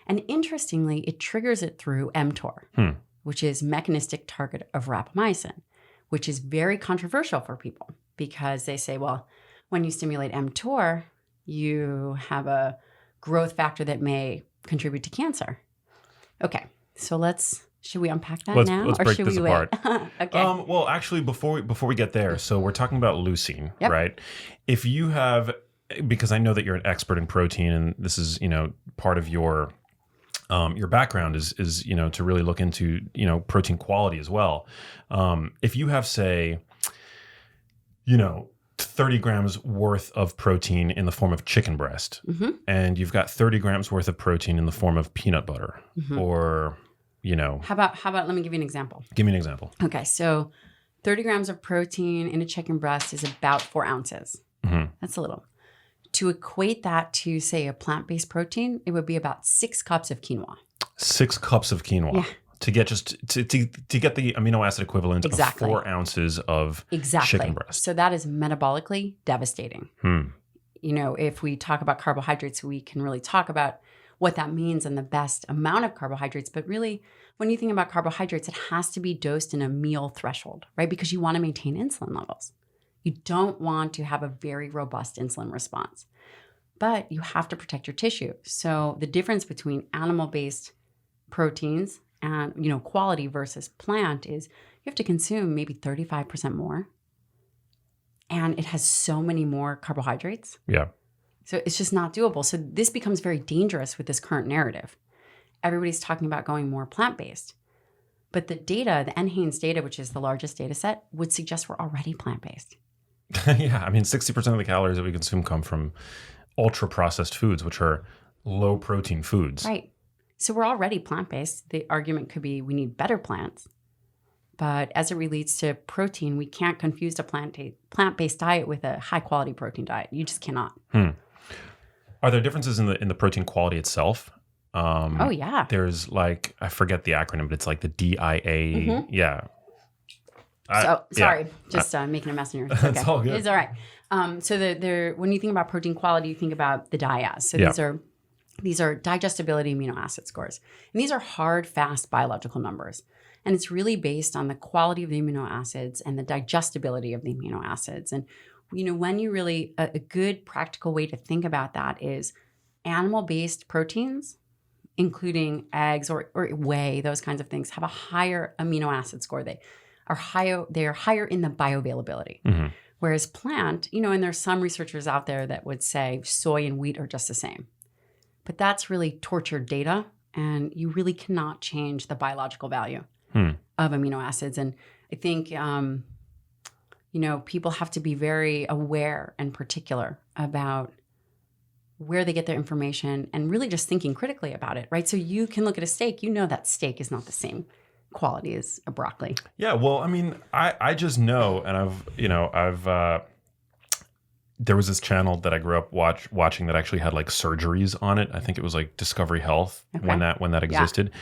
And interestingly, it triggers it through mTOR, which is mechanistic target of rapamycin, which is very controversial for people because they say, well, when you stimulate mTOR, you have a growth factor that may contribute to cancer. Okay, so should we unpack that now? Let's or break should this we apart. Wait? Okay. Well, actually, before we get there, so we're talking about leucine, right? If you have, because I know that you're an expert in protein, and this is, part of your background is to really look into, protein quality as well. If you have, say, 30 grams worth of protein in the form of chicken breast, and you've got 30 grams worth of protein in the form of peanut butter, or, How about, let me give you an example. Give me an example. Okay, so 30 grams of protein in a chicken breast is about 4 ounces. That's a little. To equate that to, say, a plant-based protein, it would be about 6 cups of quinoa. 6 cups of quinoa. Yeah. To get to get the amino acid equivalent of 4 ounces of chicken breast. So that is metabolically devastating. If we talk about carbohydrates, we can really talk about what that means and the best amount of carbohydrates. But really, when you think about carbohydrates, it has to be dosed in a meal threshold, right? Because you want to maintain insulin levels. You don't want to have a very robust insulin response, but you have to protect your tissue. So the difference between animal-based proteins and, quality versus plant is you have to consume maybe 35% more. And it has so many more carbohydrates. Yeah. So it's just not doable. So this becomes very dangerous with this current narrative. Everybody's talking about going more plant-based. But the data, the NHANES data, which is the largest data set, would suggest we're already plant-based. Yeah. I mean, 60% of the calories that we consume come from ultra-processed foods, which are low-protein foods. Right. So we're already plant-based. The argument could be we need better plants. But as it relates to protein, we can't confuse a plant-based diet with a high-quality protein diet. You just cannot. Are there differences in the protein quality itself? Oh, yeah. There's I forget the acronym, but it's like the DIA. Yeah. Sorry, making a mess in your head. It's all good. It's all right. So when you think about protein quality, you think about the DIAs. So these are digestibility amino acid scores. And these are hard, fast biological numbers. And it's really based on the quality of the amino acids and the digestibility of the amino acids. And, when you really, a good practical way to think about that is animal-based proteins, including eggs or whey, those kinds of things, have a higher amino acid score. They are higher in the bioavailability Whereas plant, and there's some researchers out there that would say soy and wheat are just the same. But that's really tortured data, and you really cannot change the biological value of amino acids. And I think, people have to be very aware and particular about where they get their information and really just thinking critically about it, right? So you can look at a steak, that steak is not the same quality as a broccoli. Yeah, well, I mean, I just know, and there was this channel that I grew up watching that actually had like surgeries on it. I think it was like Discovery Health when that existed. Yeah.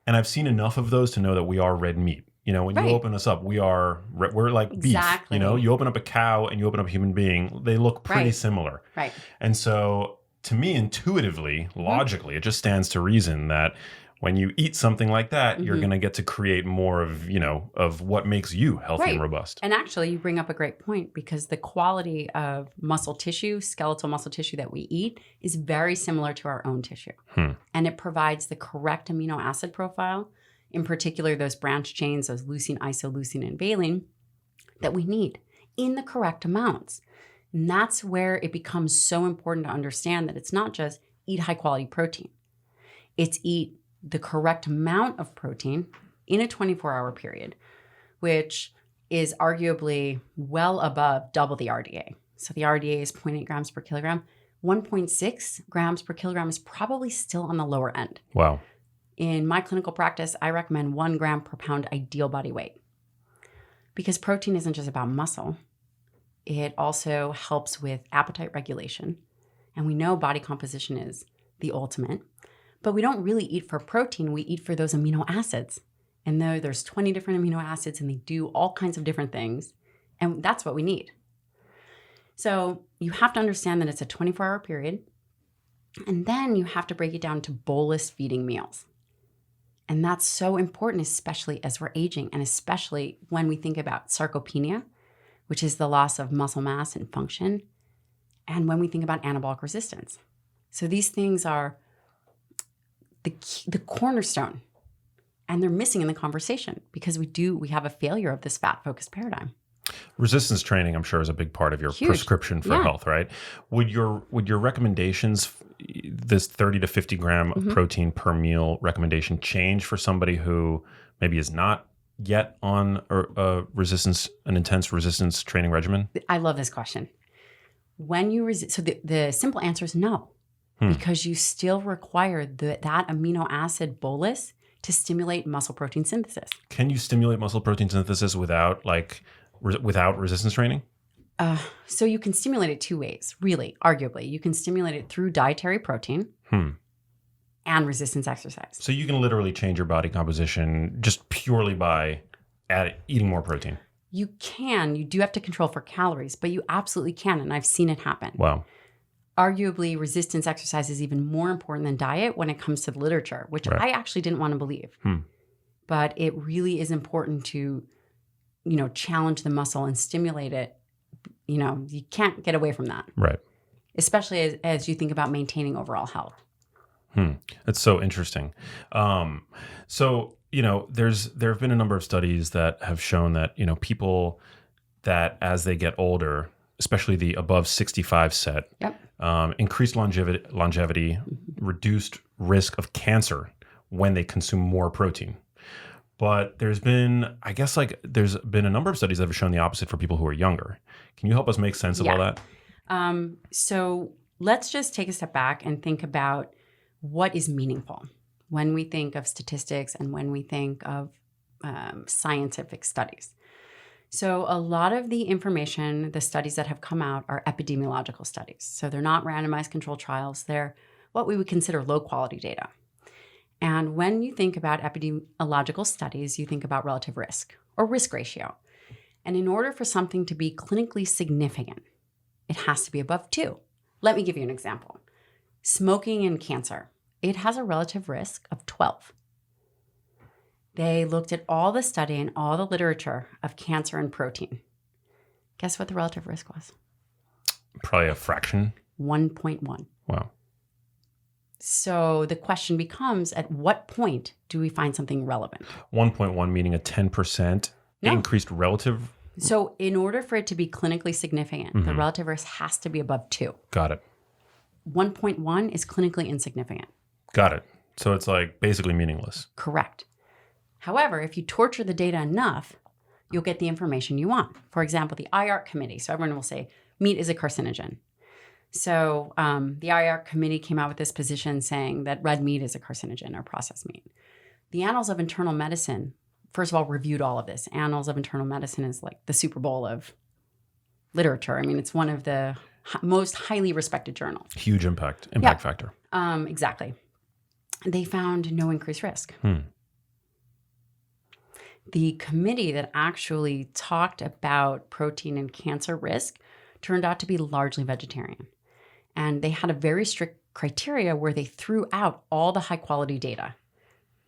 And I've seen enough of those to know that we are red meat. When you open us up, we're like beef. Exactly. You open up a cow and you open up a human being, they look pretty similar. Right. And so to me, intuitively, logically, it just stands to reason that when you eat something like that, you're going to get to create more of what makes you healthy and robust. And actually, you bring up a great point, because the quality of muscle tissue, skeletal muscle tissue that we eat is very similar to our own tissue. And it provides the correct amino acid profile, in particular those branch chains, those leucine, isoleucine, and valine that we need in the correct amounts. And that's where it becomes so important to understand that it's not just eat high quality protein. It's eat the correct amount of protein in a 24-hour period, which is arguably well above double the RDA. So the RDA is 0.8 grams per kilogram. 1.6 grams per kilogram is probably still on the lower end. Wow. In my clinical practice, I recommend 1 gram per pound ideal body weight, because protein isn't just about muscle. It also helps with appetite regulation. And we know body composition is the ultimate. But we don't really eat for protein. We eat for those amino acids. And there's 20 different amino acids, and they do all kinds of different things. And that's what we need. So you have to understand that it's a 24-hour period. And then you have to break it down to bolus feeding meals. And that's so important, especially as we're aging, and especially when we think about sarcopenia, which is the loss of muscle mass and function, and when we think about anabolic resistance. So these things are the cornerstone, and they're missing in the conversation because we have a failure of this fat-focused paradigm. Resistance training, I'm sure, is a big part of your prescription for health, right? Would your recommendations, this 30 to 50 gram of protein per meal recommendation, change for somebody who maybe is not yet on an intense resistance training regimen? I love this question. When you so the simple answer is no, because you still require that amino acid bolus to stimulate muscle protein synthesis. Can you stimulate muscle protein synthesis without resistance training? So you can stimulate it two ways, really, arguably. You can stimulate it through dietary protein and resistance exercise. So you can literally change your body composition just purely by eating more protein. You can. You do have to control for calories, but you absolutely can, and I've seen it happen. Wow. Arguably, resistance exercise is even more important than diet when it comes to the literature, which I actually didn't want to believe. But it really is important to, challenge the muscle and stimulate it. You can't get away from that. Right. Especially as you think about maintaining overall health. That's so interesting. So, there have been a number of studies that have shown that, people that as they get older, especially the above 65 set, increased longevity, reduced risk of cancer when they consume more protein. But there's been a number of studies that have shown the opposite for people who are younger. Can you help us make sense of all that? So let's just take a step back and think about what is meaningful when we think of statistics and when we think of scientific studies. So a lot of the information, the studies that have come out are epidemiological studies. So they're not randomized controlled trials. They're what we would consider low quality data. And when you think about epidemiological studies, you think about relative risk or risk ratio. And in order for something to be clinically significant, it has to be above 2. Let me give you an example. Smoking and cancer, it has a relative risk of 12. They looked at all the study and all the literature of cancer and protein. Guess what the relative risk was? Probably a fraction. 1.1. Wow. So the question becomes, at what point do we find something relevant? 1.1 meaning a 10% increased relative So in order for it to be clinically significant, the relative risk has to be above 2. Got it. 1.1 is clinically insignificant. Got it. So it's like basically meaningless. Correct. However, if you torture the data enough, you'll get the information you want. For example, the IARC committee. So everyone will say meat is a carcinogen. So the IARC committee came out with this position saying that red meat is a carcinogen or processed meat. The Annals of Internal Medicine, first of all, reviewed all of this. Annals of Internal Medicine is like the Super Bowl of literature. I mean, it's one of the most highly respected journals. Huge impact factor. Exactly. They found no increased risk. The committee that actually talked about protein and cancer risk turned out to be largely vegetarian. And they had a very strict criteria where they threw out all the high quality data.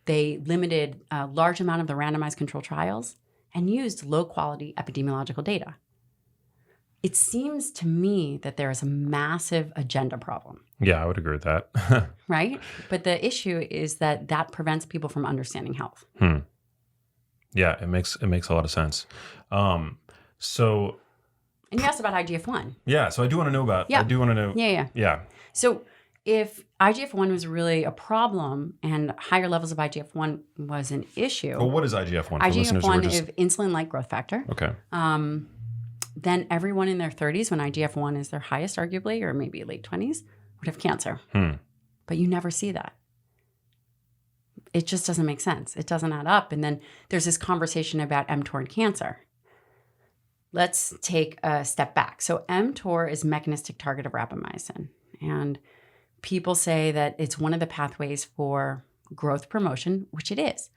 They limited a large amount of the randomized controlled trials and used low quality epidemiological data. It seems to me that there is a massive agenda problem. Yeah, I would agree with that. Right? But the issue is that prevents people from understanding health. Yeah, it makes a lot of sense. So, and you asked about IGF-1. Yeah, so I do want to know about. Yeah. I do want to know. Yeah. So if IGF-1 was really a problem and higher levels of IGF-1 was an issue. Well, what is IGF-1 for listeners who are IGF-1 just... is insulin-like growth factor. Okay. Then everyone in their 30s, when IGF-1 is their highest, arguably, or maybe late 20s, would have cancer. But you never see that. It just doesn't make sense. It doesn't add up. And then there's this conversation about mTOR and cancer. Let's take a step back. So mTOR is mechanistic target of rapamycin. And people say that it's one of the pathways for growth promotion, which it is.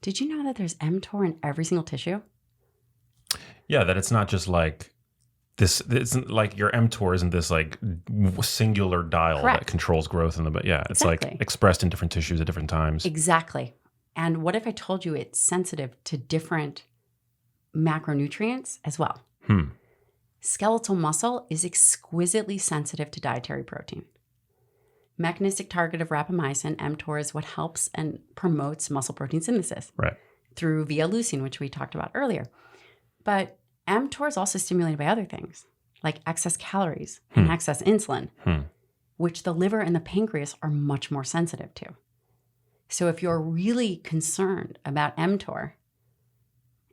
Did you know that there's mTOR in every single tissue? Yeah, that it's not just like this. It's like your mTOR isn't this like singular dial that controls growth in the. But yeah, it's like expressed in different tissues at different times. Exactly. And what if I told you it's sensitive to different macronutrients as well? Skeletal muscle is exquisitely sensitive to dietary protein. Mechanistic target of rapamycin, mTOR, is what helps and promotes muscle protein synthesis. Right. Through via leucine, which we talked about earlier. But mTOR is also stimulated by other things, like excess calories and excess insulin, which the liver and the pancreas are much more sensitive to. So if you're really concerned about mTOR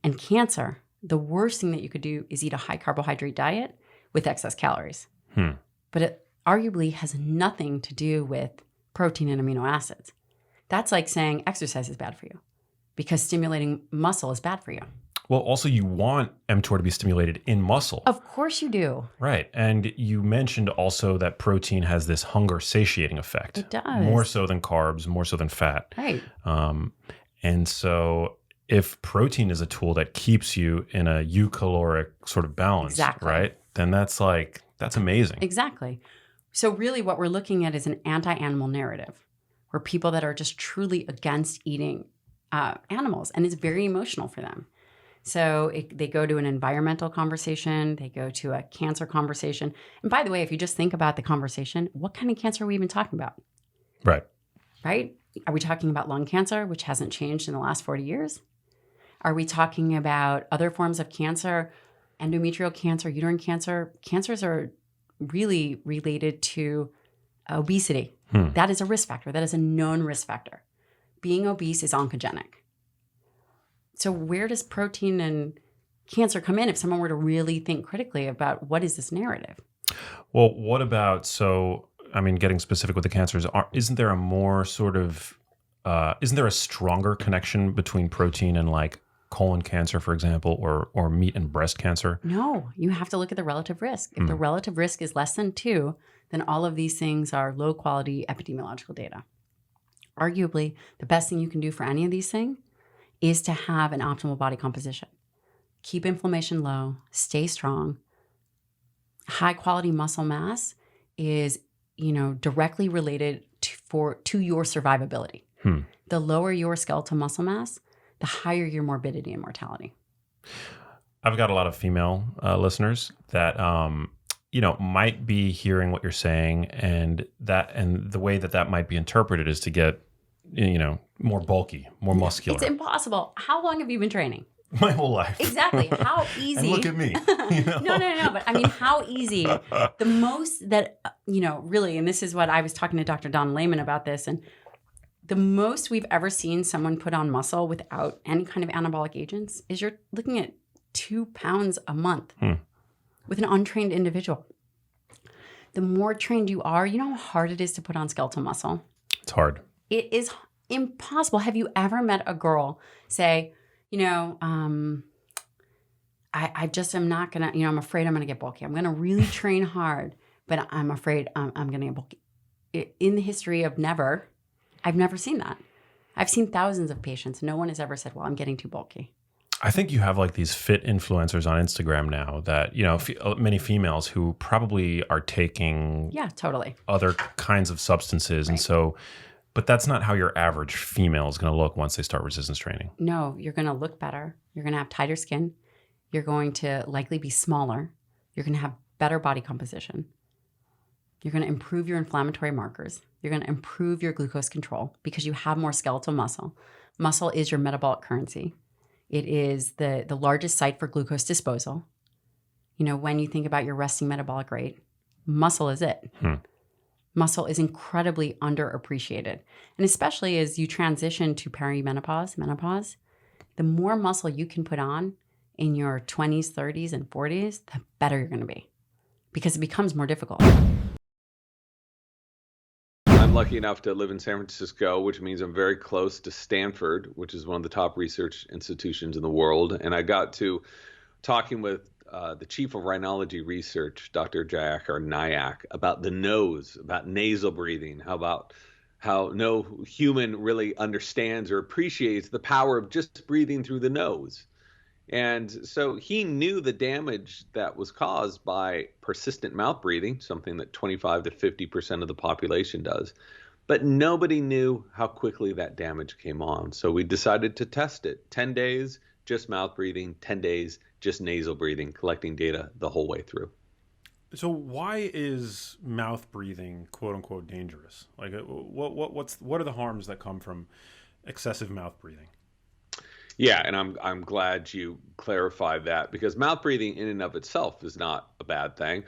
and cancer, the worst thing that you could do is eat a high carbohydrate diet with excess calories. But it arguably has nothing to do with protein and amino acids. That's like saying exercise is bad for you because stimulating muscle is bad for you. Well, also you want mTOR to be stimulated in muscle. Of course you do. Right. And you mentioned also that protein has this hunger satiating effect. It does. More so than carbs, more so than fat. Right. And so if protein is a tool that keeps you in a eucaloric sort of balance, right? Then that's amazing. Exactly. So really what we're looking at is an anti-animal narrative where people that are just truly against eating animals, and it's very emotional for them. So they go to an environmental conversation, they go to a cancer conversation. And by the way, if you just think about the conversation, what kind of cancer are we even talking about? Right. Right? Are we talking about lung cancer, which hasn't changed in the last 40 years? Are we talking about other forms of cancer, endometrial cancer, uterine cancer? Cancers are really related to obesity. That is a risk factor. That is a known risk factor. Being obese is oncogenic. So where does protein and cancer come in if someone were to really think critically about what is this narrative? Well, what about, getting specific with the cancers, isn't there a more sort of, isn't there a stronger connection between protein and like colon cancer, for example, or meat and breast cancer? No, you have to look at the relative risk. If the relative risk is less than 2, then all of these things are low quality epidemiological data. Arguably, the best thing you can do for any of these things is to have an optimal body composition. Keep inflammation low, stay strong. High quality muscle mass is, directly related to your survivability. The lower your skeletal muscle mass, the higher your morbidity and mortality. I've got a lot of female listeners that might be hearing what you're saying, and the way that might be interpreted is to get more bulky, more muscular. It's impossible. How long have you been training? my whole life. Exactly. How easy. And look at me. You know? No. But I mean, how easy. The most that, really, and this is what I was talking to Dr. Don Lehman about this, and the most we've ever seen someone put on muscle without any kind of anabolic agents is you're looking at 2 pounds a month with an untrained individual. The more trained you are, you know how hard it is to put on skeletal muscle? It's hard. It is impossible. Have you ever met a girl say, I just am not going to, I'm afraid I'm going to get bulky. I'm going to really train hard, but I'm afraid I'm going to get bulky. In the history of never, I've never seen that. I've seen thousands of patients. No one has ever said, well, I'm getting too bulky. I think you have like these fit influencers on Instagram now that, many females who probably are taking totally other kinds of substances. Right. And so, but that's not how your average female is going to look once they start resistance training. No, you're going to look better. You're going to have tighter skin. You're going to likely be smaller. You're going to have better body composition. You're going to improve your inflammatory markers. You're going to improve your glucose control because you have more skeletal muscle. Muscle is your metabolic currency. It is the largest site for glucose disposal. When you think about your resting metabolic rate, muscle is it. Muscle is incredibly underappreciated. And especially as you transition to perimenopause, menopause, the more muscle you can put on in your 20s, 30s, and 40s, the better you're going to be because it becomes more difficult. I'm lucky enough to live in San Francisco, which means I'm very close to Stanford, which is one of the top research institutions in the world. And I got to talking with the chief of rhinology research, Dr. Jayakar Nayak, about the nose, about nasal breathing, how no human really understands or appreciates the power of just breathing through the nose. And so he knew the damage that was caused by persistent mouth breathing, something that 25 to 50% of the population does. But nobody knew how quickly that damage came on. So we decided to test it. 10 days, just mouth breathing, 10 days, just nasal breathing, collecting data the whole way through. So why is mouth breathing, quote unquote, dangerous? Like what are the harms that come from excessive mouth breathing? Yeah, and I'm glad you clarified that because mouth breathing in and of itself is not a bad thing.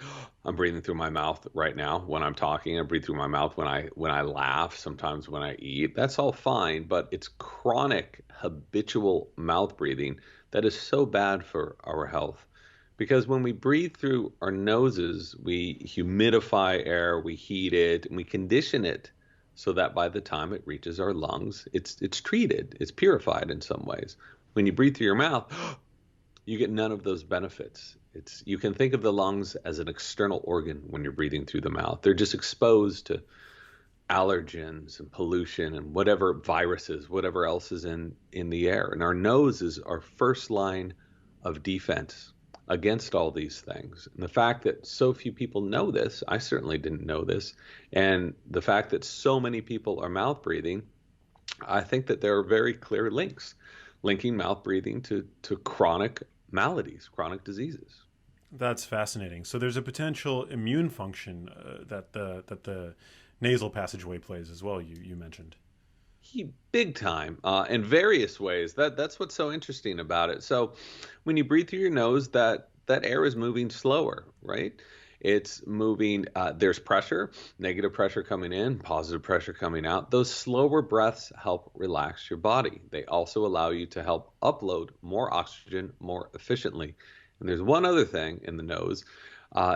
I'm breathing through my mouth right now when I'm talking. I breathe through my mouth when I laugh, sometimes when I eat. That's all fine, but it's chronic habitual mouth breathing that is so bad for our health. Because when we breathe through our noses, we humidify air, we heat it, and we condition it so that by the time it reaches our lungs, it's treated, it's purified in some ways. When you breathe through your mouth, you get none of those benefits. You can think of the lungs as an external organ when you're breathing through the mouth. They're just exposed to allergens and pollution and whatever viruses, whatever else is in the air. And our nose is our first line of defense against all these things. And the fact that so few people know this, I certainly didn't know this, and the fact that so many people are mouth breathing, I think that there are very clear links linking mouth breathing to chronic maladies, chronic diseases. That's fascinating. So there's a potential immune function that the nasal passageway plays as well, you mentioned. Big time, in various ways. That's what's so interesting about it. So when you breathe through your nose, that air is moving slower, right? It's moving, there's pressure, negative pressure coming in, positive pressure coming out. Those slower breaths help relax your body. They also allow you to help upload more oxygen more efficiently. And there's one other thing in the nose.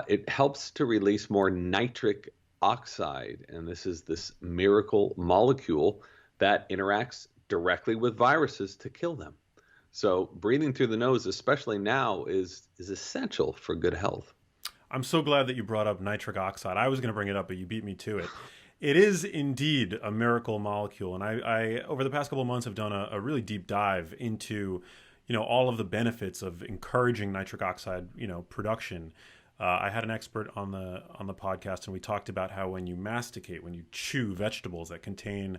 It helps to release more nitric oxide. And this is this miracle molecule that interacts directly with viruses to kill them. So breathing through the nose, especially now, is essential for good health. I'm so glad that you brought up nitric oxide. I was going to bring it up, but you beat me to it. It is indeed a miracle molecule. And I over the past couple of months, have done a really deep dive into, all of the benefits of encouraging nitric oxide, production. I had an expert on the podcast, and we talked about how when you masticate, when you chew vegetables that contain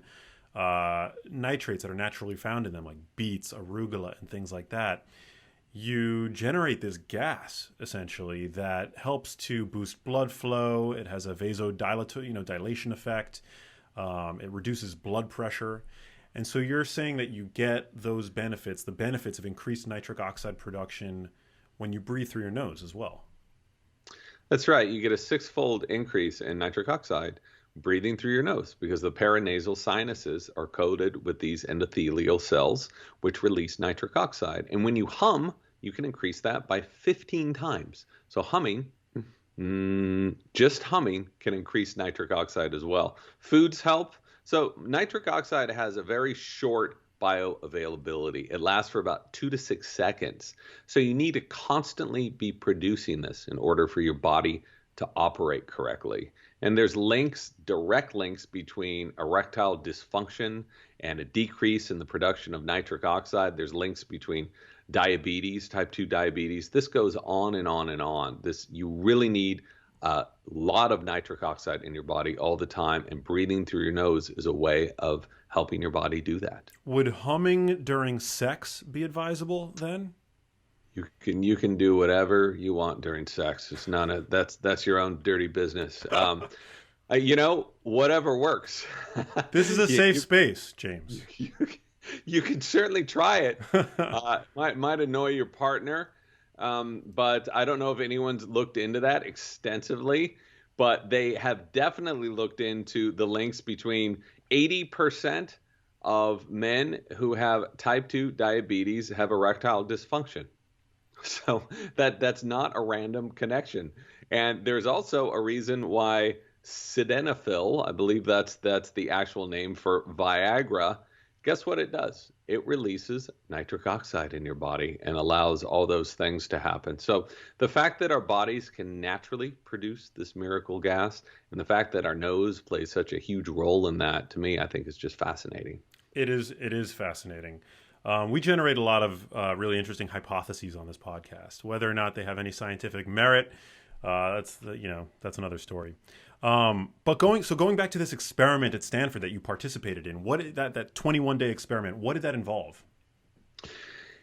nitrates that are naturally found in them, like beets, arugula, and things like that, you generate this gas essentially that helps to boost blood flow. It has a vasodilation, dilation effect. It reduces blood pressure. And so you're saying that you get those benefits, the benefits of increased nitric oxide production when you breathe through your nose as well. That's right. You get a six-fold increase in nitric oxide breathing through your nose because the paranasal sinuses are coated with these endothelial cells, which release nitric oxide. And when you hum, you can increase that by 15 times. So humming, just humming can increase nitric oxide as well. Foods help. So nitric oxide has a very short bioavailability. It lasts for about 2 to 6 seconds. So you need to constantly be producing this in order for your body to operate correctly. And there's links, direct links between erectile dysfunction and a decrease in the production of nitric oxide. There's links between diabetes, type 2 diabetes. This goes on and on and on. You really need a lot of nitric oxide in your body all the time, and breathing through your nose is a way of helping your body do that. Would humming during sex be advisable then? You can do whatever you want during sex. It's not that's your own dirty business. Whatever works. This is a safe space, James. You can certainly try it. Might annoy your partner, but I don't know if anyone's looked into that extensively. But they have definitely looked into the links between 80% of men who have type 2 diabetes have erectile dysfunction. So that's not a random connection. And there's also a reason why sildenafil, I believe that's the actual name for Viagra, guess what it does? It releases nitric oxide in your body and allows all those things to happen. So the fact that our bodies can naturally produce this miracle gas, and the fact that our nose plays such a huge role in that, to me, I think is just fascinating. It is fascinating. We generate a lot of really interesting hypotheses on this podcast. Whether or not they have any scientific merit, that's another story. But going back to this experiment at Stanford that you participated in, what that 21-day experiment, what did that involve?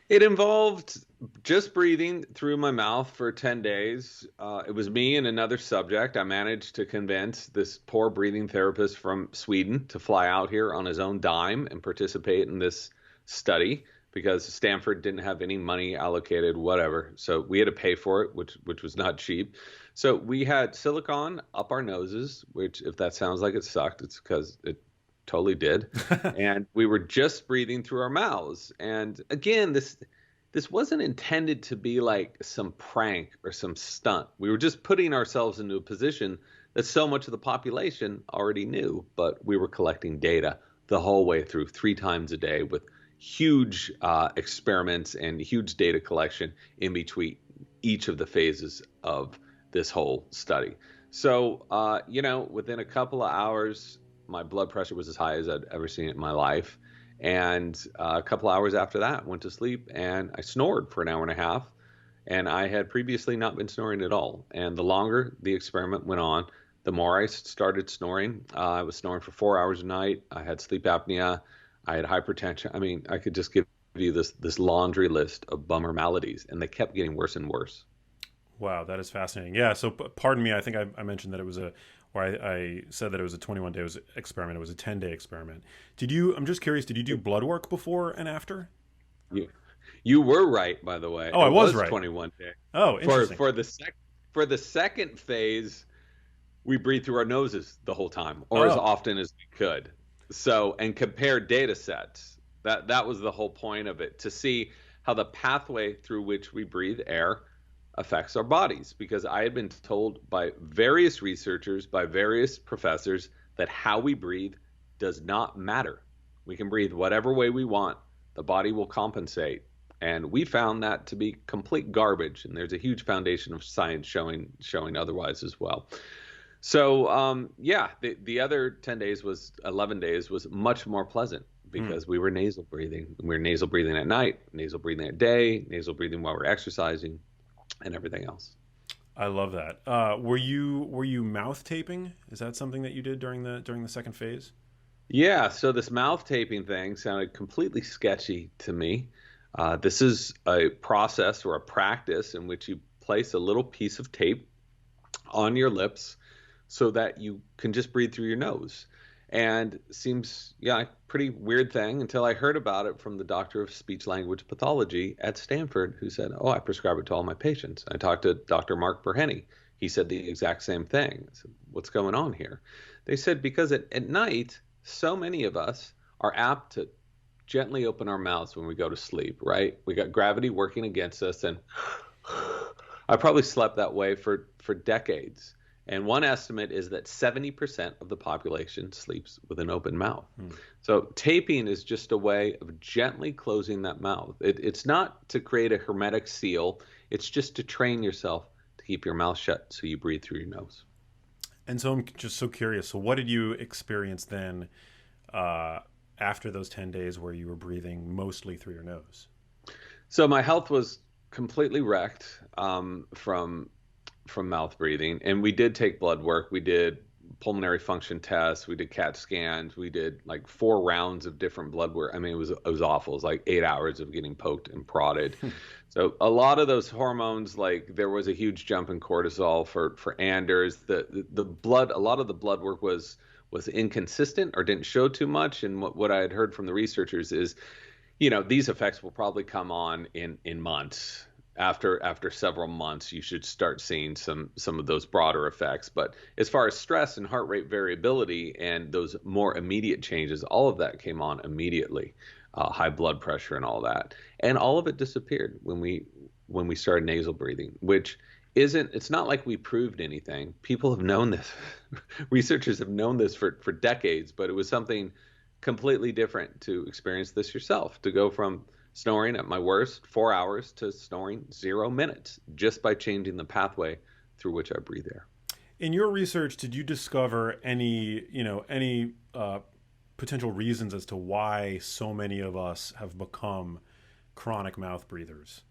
It involved just breathing through my mouth for 10 days. It was me and another subject. I managed to convince this poor breathing therapist from Sweden to fly out here on his own dime and participate in this study because Stanford didn't have any money allocated, whatever. So we had to pay for it, which was not cheap. So we had silicone up our noses, which if that sounds like it sucked, it's because it totally did. And we were just breathing through our mouths. And again, this wasn't intended to be like some prank or some stunt. We were just putting ourselves into a position that so much of the population already knew, but we were collecting data the whole way through 3 times a day with huge experiments and huge data collection in between each of the phases of this whole study. So, within a couple of hours, my blood pressure was as high as I'd ever seen it in my life. And a couple of hours after that, went to sleep and I snored for an hour and a half. And I had previously not been snoring at all. And the longer the experiment went on, the more I started snoring. I was snoring for 4 hours a night. I had sleep apnea. I had hypertension. I mean, I could just give you this laundry list of bummer maladies, and they kept getting worse and worse. Wow, that is fascinating. Yeah, so pardon me, I think I mentioned that it was I said that it was a 21-day experiment. It was a 10-day experiment. I'm just curious, did you do blood work before and after? You were right, by the way. Oh, I was right. 21 days. Oh, interesting. For the second phase, we breathed through our noses the whole time, or as often as we could. So, and compare data sets. That was the whole point of it, to see how the pathway through which we breathe air affects our bodies. Because I had been told by various researchers, by various professors, that how we breathe does not matter. We can breathe whatever way we want. The body will compensate. And we found that to be complete garbage. And there's a huge foundation of science showing otherwise as well. So, the other 11 days was much more pleasant because we were nasal breathing. We were nasal breathing at night, nasal breathing at day, nasal breathing while we're exercising, and everything else. I love that. Were you mouth taping? Is that something that you did during the second phase? Yeah. So this mouth taping thing sounded completely sketchy to me. This is a process or a practice in which you place a little piece of tape on your lips so that you can just breathe through your nose. And seems, yeah, pretty weird thing until I heard about it from the doctor of speech language pathology at Stanford, who said, oh, I prescribe it to all my patients. I talked to Dr. Mark Burhenny. He said the exact same thing. I said, what's going on here? They said, because at night, so many of us are apt to gently open our mouths when we go to sleep, right? We got gravity working against us, and I probably slept that way for decades. And one estimate is that 70% of the population sleeps with an open mouth. So taping is just a way of gently closing that mouth. It's not to create a hermetic seal. It's just to train yourself to keep your mouth shut so you breathe through your nose. And so I'm just so curious. So what did you experience then after those 10 days where you were breathing mostly through your nose? So my health was completely wrecked from mouth breathing. And we did take blood work. We did pulmonary function tests. We did CAT scans. We did like 4 rounds of different blood work. I mean, it was awful. It was like 8 hours of getting poked and prodded. So a lot of those hormones, like there was a huge jump in cortisol for Anders. The blood, a lot of the blood work was inconsistent or didn't show too much. And what I had heard from the researchers is, these effects will probably come on in months. After several months, you should start seeing some of those broader effects. But as far as stress and heart rate variability and those more immediate changes, all of that came on immediately, high blood pressure and all that. And all of it disappeared when we started nasal breathing, which it's not like we proved anything. People have known this. Researchers have known this for decades, but it was something completely different to experience this yourself, to go from snoring at my worst 4 hours to snoring 0 minutes just by changing the pathway through which I breathe air. In your research, did you discover any potential reasons as to why so many of us have become chronic mouth breathers?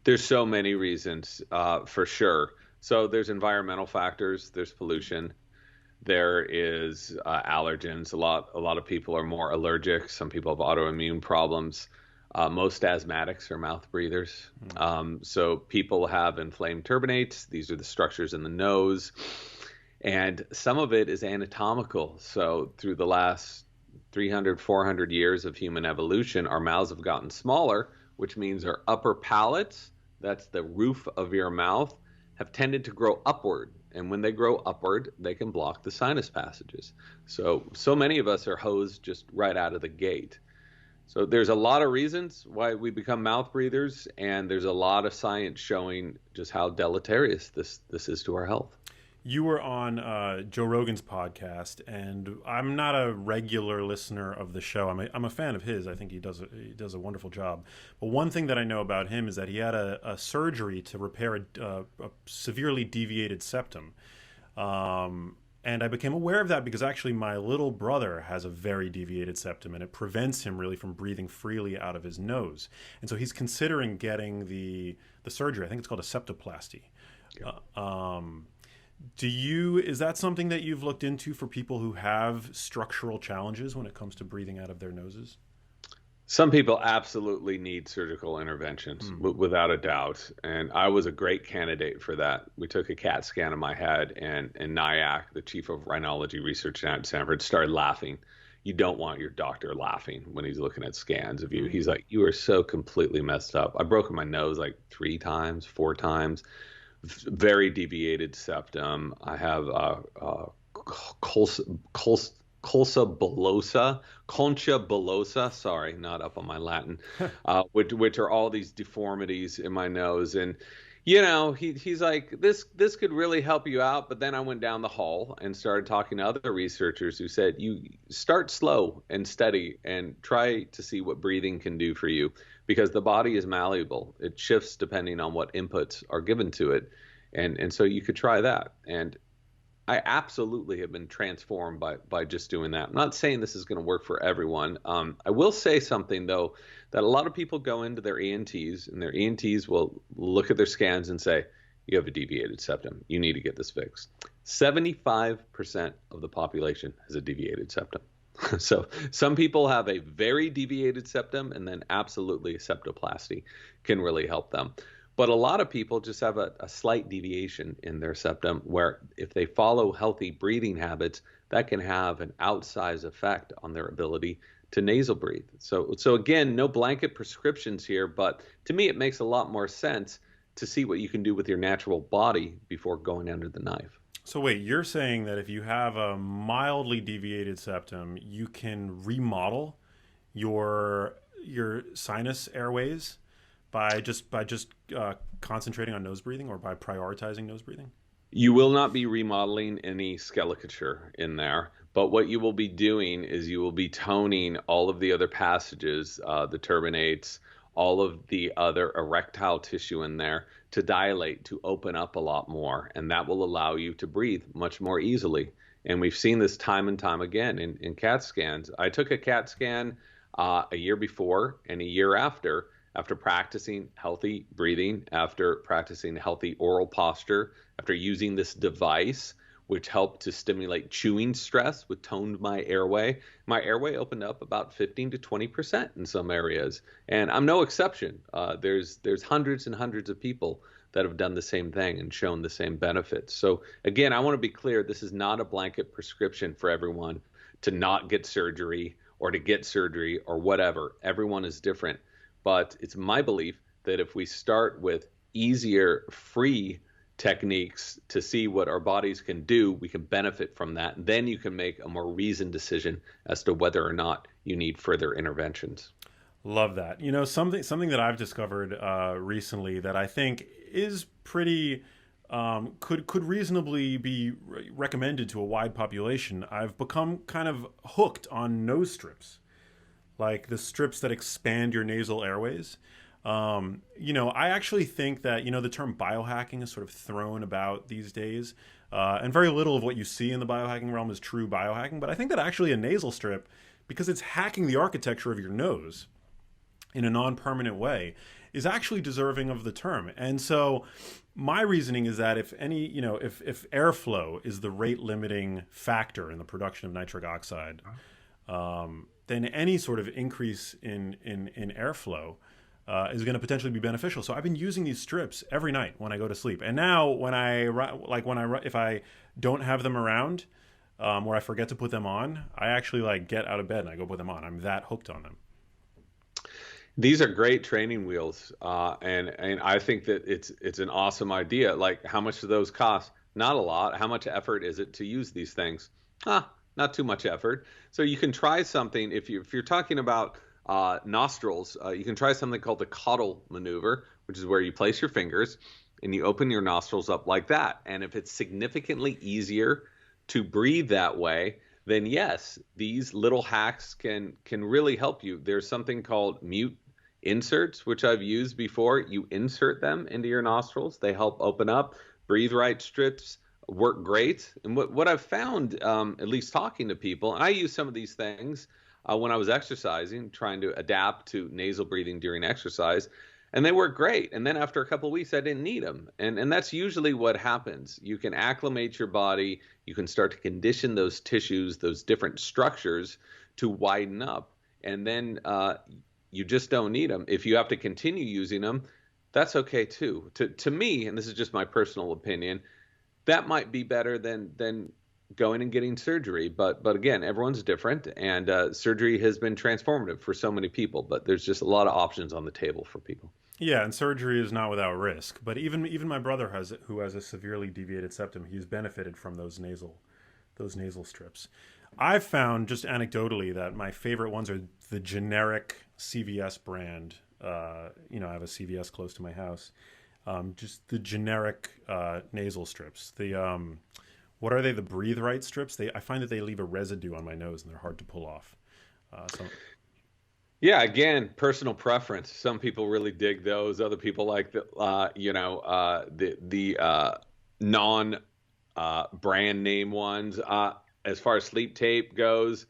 There's so many reasons, for sure. So there's environmental factors, there's pollution, there is allergens. A lot of people are more allergic. Some people have autoimmune problems. Most asthmatics are mouth breathers. So people have inflamed turbinates. These are the structures in the nose. And some of it is anatomical. So through the last 300, 400 years of human evolution, our mouths have gotten smaller, which means our upper palates, that's the roof of your mouth, have tended to grow upward. And when they grow upward, they can block the sinus passages. So many of us are hosed just right out of the gate. So there's a lot of reasons why we become mouth breathers, and there's a lot of science showing just how deleterious this is to our health. You were on Joe Rogan's podcast, and I'm not a regular listener of the show. I'm a fan of his. I think he does a wonderful job. But one thing that I know about him is that he had a surgery to repair a severely deviated septum. And I became aware of that because actually my little brother has a very deviated septum, and it prevents him really from breathing freely out of his nose. And so he's considering getting the surgery. I think it's called a septoplasty. Yeah. Is that something that you've looked into for people who have structural challenges when it comes to breathing out of their noses? Some people absolutely need surgical interventions, without a doubt. And I was a great candidate for that. We took a CAT scan of my head, and Nyack, the chief of rhinology research at Stanford, started laughing. You don't want your doctor laughing when he's looking at scans of you. He's like, you are so completely messed up. I broke my nose like 3 times, 4 times. Very deviated septum. I have concha bullosa, sorry, not up on my Latin, which are all these deformities in my nose. And, he's like, this could really help you out. But then I went down the hall and started talking to other researchers who said, you start slow and steady and try to see what breathing can do for you, because the body is malleable. It shifts depending on what inputs are given to it. And so you could try that. And I absolutely have been transformed by just doing that. I'm not saying this is going to work for everyone. I will say something, though, that a lot of people go into their ENTs, and their ENTs will look at their scans and say, you have a deviated septum. You need to get this fixed. 75% of the population has a deviated septum. So some people have a very deviated septum, and then absolutely a septoplasty can really help them. But a lot of people just have a slight deviation in their septum where if they follow healthy breathing habits, that can have an outsized effect on their ability to nasal breathe. So again, no blanket prescriptions here, but to me, it makes a lot more sense to see what you can do with your natural body before going under the knife. So wait, you're saying that if you have a mildly deviated septum, you can remodel your sinus airways by just concentrating on nose breathing or by prioritizing nose breathing? You will not be remodeling any skeleture in there, but what you will be doing is you will be toning all of the other passages, the turbinates, all of the other erectile tissue in there to dilate, to open up a lot more, and that will allow you to breathe much more easily. And we've seen this time and time again in CAT scans. I took a CAT scan a year before and a year after practicing healthy breathing, after practicing healthy oral posture, after using this device, which helped to stimulate chewing stress, which toned my airway. My airway opened up about 15 to 20% in some areas. And I'm no exception. There's hundreds and hundreds of people that have done the same thing and shown the same benefits. So again, I want to be clear, this is not a blanket prescription for everyone to not get surgery or to get surgery or whatever. Everyone is different. But it's my belief that if we start with easier, free techniques to see what our bodies can do, we can benefit from that. And then you can make a more reasoned decision as to whether or not you need further interventions. Love that. You know, something that I've discovered recently that I think is pretty could reasonably be recommended to a wide population. I've become kind of hooked on nose strips, like the strips that expand your nasal airways. You know, I actually think that, you know, the term biohacking is sort of thrown about these days, and very little of what you see in the biohacking realm is true biohacking. But I think that actually a nasal strip, because it's hacking the architecture of your nose in a non-permanent way, is actually deserving of the term. And so my reasoning is that if airflow is the rate limiting factor in the production of nitric oxide, then any sort of increase in airflow is going to potentially be beneficial. So I've been using these strips every night when I go to sleep. And now if I don't have them around, or I forget to put them on, I actually get out of bed and I go put them on. I'm that hooked on them. These are great training wheels, and I think that it's an awesome idea. Like, how much do those cost? Not a lot. How much effort is it to use these things? Not too much effort. So you can try something if you're talking about nostrils. You can try something called the Cottle maneuver, which is where you place your fingers and you open your nostrils up like that. And if it's significantly easier to breathe that way, then yes, these little hacks can really help you. There's something called mute inserts, which I've used before. You insert them into your nostrils. They help open up. Breathe Right strips work great. And what I've found, at least talking to people, and I use some of these things when I was exercising, trying to adapt to nasal breathing during exercise, and they work great. And then after a couple of weeks, I didn't need them. And that's usually what happens. You can acclimate your body. You can start to condition those tissues, those different structures to widen up. And then you just don't need them. If you have to continue using them, that's okay too. To me, and this is just my personal opinion, that might be better than going and getting surgery. But again, everyone's different, and surgery has been transformative for so many people. But there's just a lot of options on the table for people. Yeah, and surgery is not without risk. But even my brother who has a severely deviated septum, he's benefited from those nasal strips. I've found, just anecdotally, that my favorite ones are the generic CVS brand. I have a CVS close to my house. Just the generic nasal strips. What are they? The Breathe Right strips. I find that they leave a residue on my nose and they're hard to pull off. Yeah, again, personal preference. Some people really dig those. Other people like the non brand name ones. As far as sleep tape goes,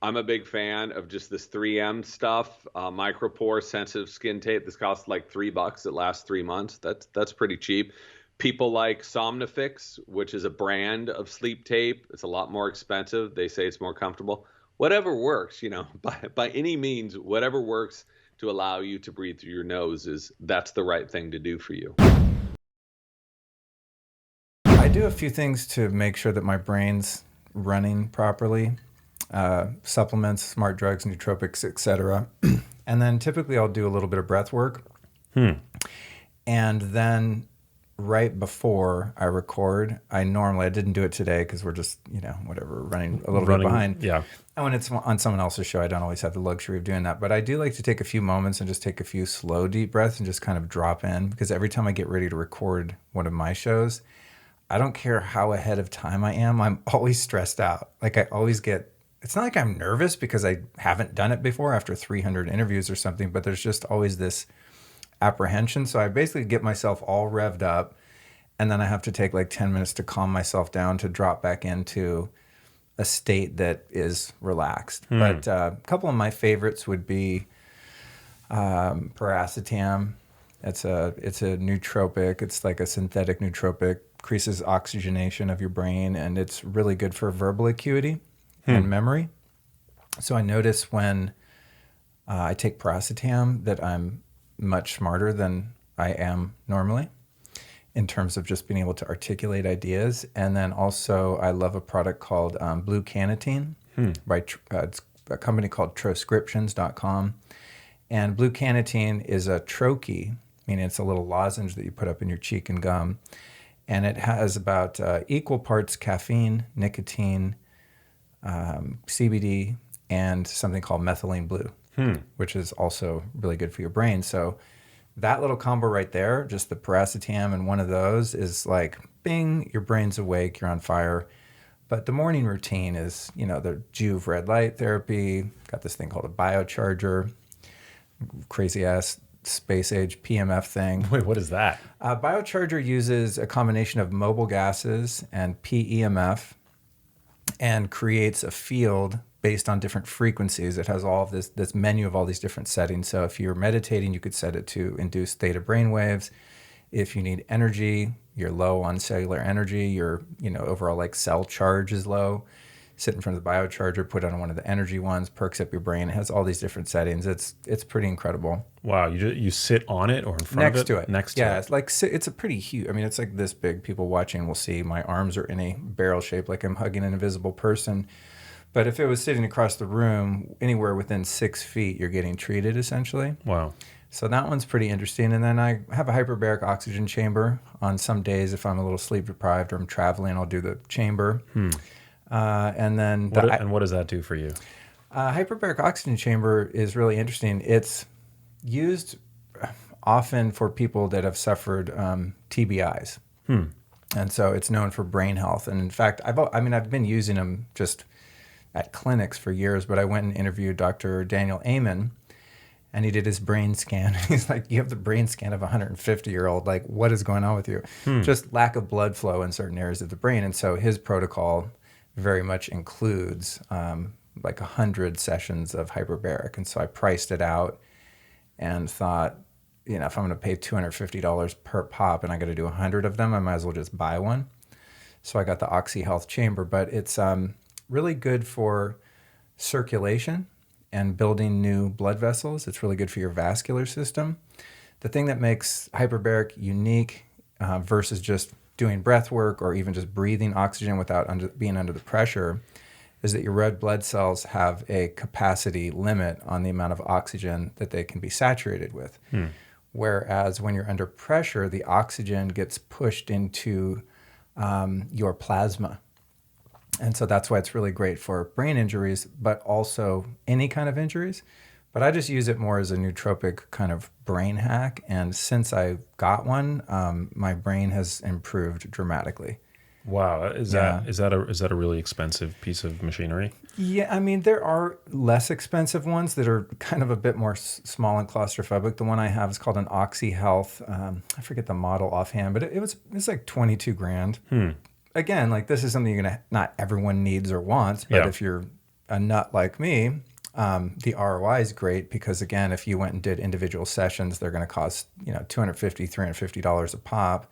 I'm a big fan of just this 3M stuff, micropore sensitive skin tape. This costs like $3. It lasts 3 months. That's pretty cheap. People like Somnifix, which is a brand of sleep tape. It's a lot more expensive. They say it's more comfortable. Whatever works, by any means, whatever works to allow you to breathe through your nose, that's the right thing to do for you. I do a few things to make sure that my brain's running properly. Supplements, smart drugs, nootropics, etc. And then typically I'll do a little bit of breath work. And then right before I record, I didn't do it today because we're just, running a little bit behind. Yeah. And when it's on someone else's show, I don't always have the luxury of doing that. But I do like to take a few moments and just take a few slow, deep breaths and just kind of drop in, because every time I get ready to record one of my shows, I don't care how ahead of time I am, I'm always stressed out. Like I always it's not like I'm nervous because I haven't done it before after 300 interviews or something, but there's just always this apprehension. So I basically get myself all revved up, and then I have to take like 10 minutes to calm myself down to drop back into a state that is relaxed. But a couple of my favorites would be paracetam. It's a nootropic. It's like a synthetic nootropic, increases oxygenation of your brain, and it's really good for verbal acuity and memory. So I notice when I take paracetam that I'm much smarter than I am normally in terms of just being able to articulate ideas. And then also I love a product called Blue Canatine by it's a company called Troscriptions.com. And Blue Canatine is a troche, meaning it's a little lozenge that you put up in your cheek and gum. And it has about equal parts caffeine, nicotine, CBD, and something called methylene blue, which is also really good for your brain. So that little combo right there, just the paracetam and one of those, is like, bing, your brain's awake, you're on fire. But the morning routine is, the Juve red light therapy, got this thing called a biocharger, crazy ass space age PMF thing. Wait, what is that? Biocharger uses a combination of mobile gases and PEMF and creates a field based on different frequencies. It has all of this menu of all these different settings. So if you're meditating, you could set it to induce theta brainwaves. If you need energy, you're low on cellular energy, your overall like cell charge is low. Sit in front of the biocharger, put on one of the energy ones, perks up your brain. It has all these different settings. It's pretty incredible. Wow, you sit on it or in front of it? Next to it. Yeah, it's a pretty huge. I mean, it's like this big. People watching will see my arms are in a barrel shape, like I'm hugging an invisible person. But if it was sitting across the room, anywhere within 6 feet, you're getting treated essentially. Wow. So that one's pretty interesting. And then I have a hyperbaric oxygen chamber. On some days, if I'm a little sleep deprived or I'm traveling, I'll do the chamber. And then what does that do for you? Hyperbaric oxygen chamber is really interesting. It's used often for people that have suffered TBIs. And so it's known for brain health. And in fact, I've been using them just at clinics for years, but I went and interviewed Dr. Daniel Amen, and he did his brain scan. He's like, you have the brain scan of a 150-year-old. Like, what is going on with you? Just lack of blood flow in certain areas of the brain. And so his protocol very much includes like 100 sessions of hyperbaric. And so I priced it out and thought, if I'm going to pay $250 per pop and I got to do 100 of them, I might as well just buy one. So I got the Oxy Health Chamber, but it's really good for circulation and building new blood vessels. It's really good for your vascular system. The thing that makes hyperbaric unique versus just doing breath work or even just breathing oxygen without being under the pressure is that your red blood cells have a capacity limit on the amount of oxygen that they can be saturated with. Whereas when you're under pressure, the oxygen gets pushed into your plasma. And so that's why it's really great for brain injuries, but also any kind of injuries. But I just use it more as a nootropic kind of brain hack. And since I got one, my brain has improved dramatically. Wow, is that a really expensive piece of machinery? Yeah, I mean, there are less expensive ones that are kind of a bit more small and claustrophobic. The one I have is called an Oxy Health. I forget the model offhand, but it's like $22,000. Again, like this is something not everyone needs or wants, but if you're a nut like me, the ROI is great because again, if you went and did individual sessions, they're going to cost $250, $350 a pop.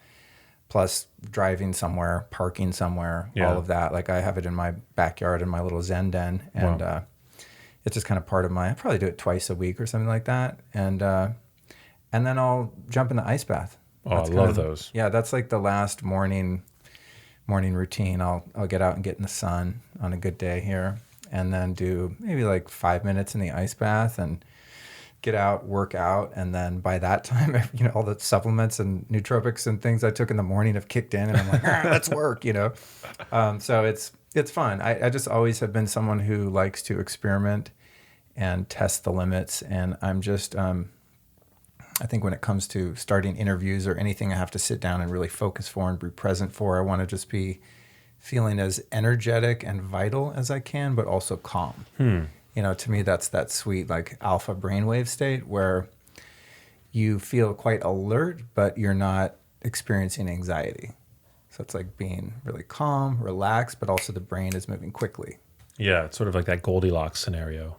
Plus driving somewhere, parking somewhere, all of that. Like I have it in my backyard in my little Zen den. And it's just kind of part of I probably do it twice a week or something like that. And then I'll jump in the ice bath. Oh, I love those. Yeah, that's like the last morning routine. I'll get out and get in the sun on a good day here, and then do maybe like 5 minutes in the ice bath and get out, work out, and then by that time, all the supplements and nootropics and things I took in the morning have kicked in, and I'm like, let's work, So it's fun. I just always have been someone who likes to experiment and test the limits, and I'm just I think when it comes to starting interviews or anything I have to sit down and really focus for and be present for, I want to just be feeling as energetic and vital as I can, but also calm. To me, that's that sweet like alpha brainwave state where you feel quite alert, but you're not experiencing anxiety. So it's like being really calm, relaxed, but also the brain is moving quickly. Yeah, it's sort of like that Goldilocks scenario.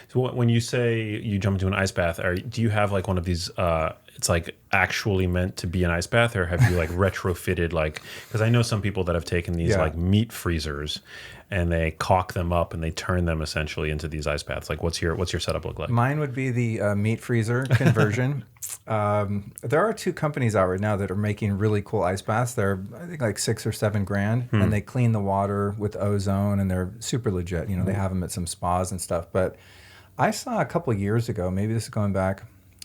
So when you say you jump into an ice bath, do you have like one of these, it's like actually meant to be an ice bath, or have you like retrofitted because I know some people that have taken these like meat freezers and they caulk them up and they turn them essentially into these ice baths. Like what's your setup look like? Mine would be the meat freezer conversion. There are 2 companies out right now that are making really cool ice baths. They're, I think, like $6,000 or $7,000, and they clean the water with ozone, and they're super legit. They have them at some spas and stuff. But I saw a couple of years ago, maybe this is going back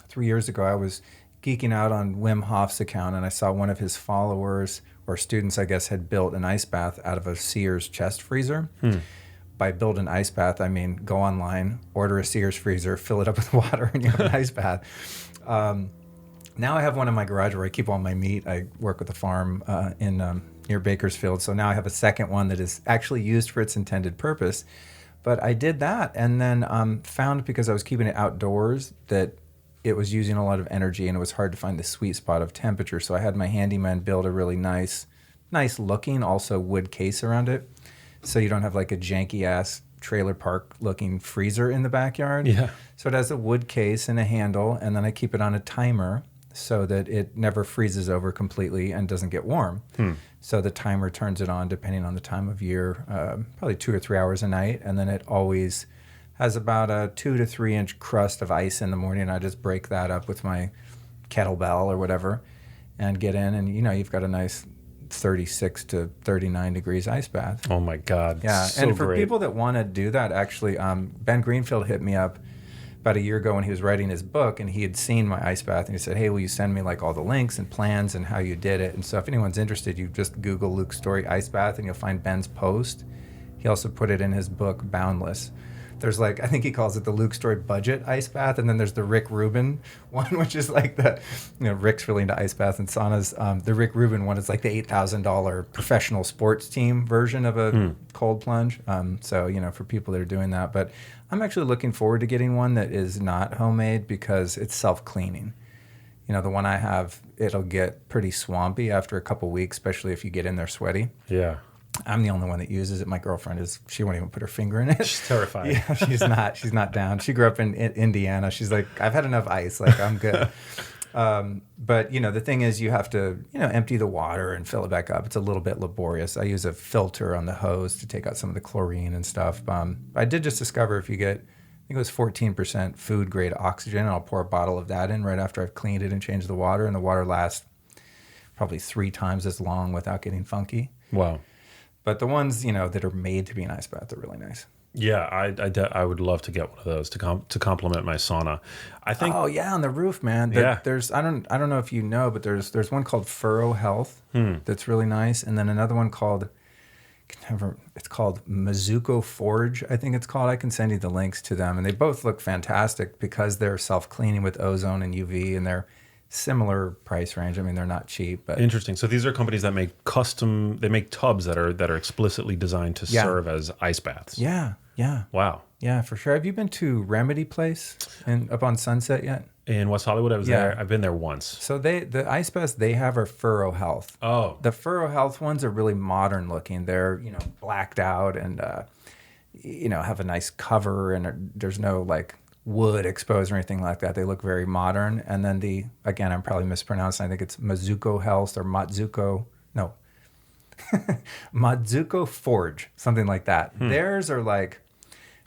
3 years ago, I was geeking out on Wim Hof's account, and I saw one of his followers or students, I guess, had built an ice bath out of a Sears chest freezer. By build an ice bath, I mean go online, order a Sears freezer, fill it up with water, and you have an ice bath. Now I have one in my garage where I keep all my meat. I work with a farm near Bakersfield, so now I have a second one that is actually used for its intended purpose. But I did that, and then found, because I was keeping it outdoors, that it was using a lot of energy, and it was hard to find the sweet spot of temperature. So I had my handyman build a really nice looking, also wood case around it, so you don't have like a janky ass trailer park looking freezer in the backyard. Yeah. So it has a wood case and a handle, and then I keep it on a timer so that it never freezes over completely and doesn't get warm. So the timer turns it on depending on the time of year, probably 2 or 3 hours a night, and then it always has about a 2 to 3 inch crust of ice in the morning. I just break that up with my kettlebell or whatever and get in, and you've got a nice 36 to 39 degrees ice bath. Oh my God. Yeah. So and for great. people that want to do that, actually, Ben Greenfield hit me up about a year ago when he was writing his book, and he had seen my ice bath, and he said, hey, will you send me like all the links and plans and how you did it? And so if anyone's interested, you just Google Luke Storey ice bath and you'll find Ben's post. He also put it in his book, Boundless. There's like, I think he calls it the Luke Storey budget ice bath, and then there's the Rick Rubin one, which is like the, Rick's really into ice baths and saunas. The Rick Rubin one is like the $8,000 professional sports team version of a cold plunge. So, for people that are doing that. But I'm actually looking forward to getting one that is not homemade because it's self-cleaning. The one I have, it'll get pretty swampy after a couple weeks, especially if you get in there sweaty. Yeah. I'm the only one that uses it. My girlfriend she won't even put her finger in it. She's terrified. Yeah, she's not down. She grew up in Indiana. She's like, I've had enough ice. Like, I'm good. But, the thing is you have to, empty the water and fill it back up. It's a little bit laborious. I use a filter on the hose to take out some of the chlorine and stuff. I did just discover if you get, I think it was 14% food grade oxygen, and I'll pour a bottle of that in right after I've cleaned it and changed the water, and the water lasts probably 3 times as long without getting funky. Wow. But the ones, that are made to be an ice bath are really nice. Yeah, I would love to get one of those to complement my sauna. I think. Oh yeah, on the roof, man. There's I don't know if you know, but there's one called Furrow Health that's really nice, and then another one called Mizuko Forge, I think it's called. I can send you the links to them, and they both look fantastic because they're self-cleaning with ozone and UV, and they're similar price range. I mean, they're not cheap, but interesting. So these are companies that make they make tubs that are explicitly designed to serve as ice baths. Yeah. Wow. Yeah, for sure. Have you been to Remedy Place up on Sunset yet? In West Hollywood, I was there. I've been there once. So the ice baths they have are Furrow Health. Oh. The Furrow Health ones are really modern looking. They're, blacked out and have a nice cover, and there's no like wood exposed or anything like that. They look very modern. And then again, I'm probably mispronouncing. I think it's Mizuko Health or Matsuko. No. Matsuko Forge, something like that. Theirs are like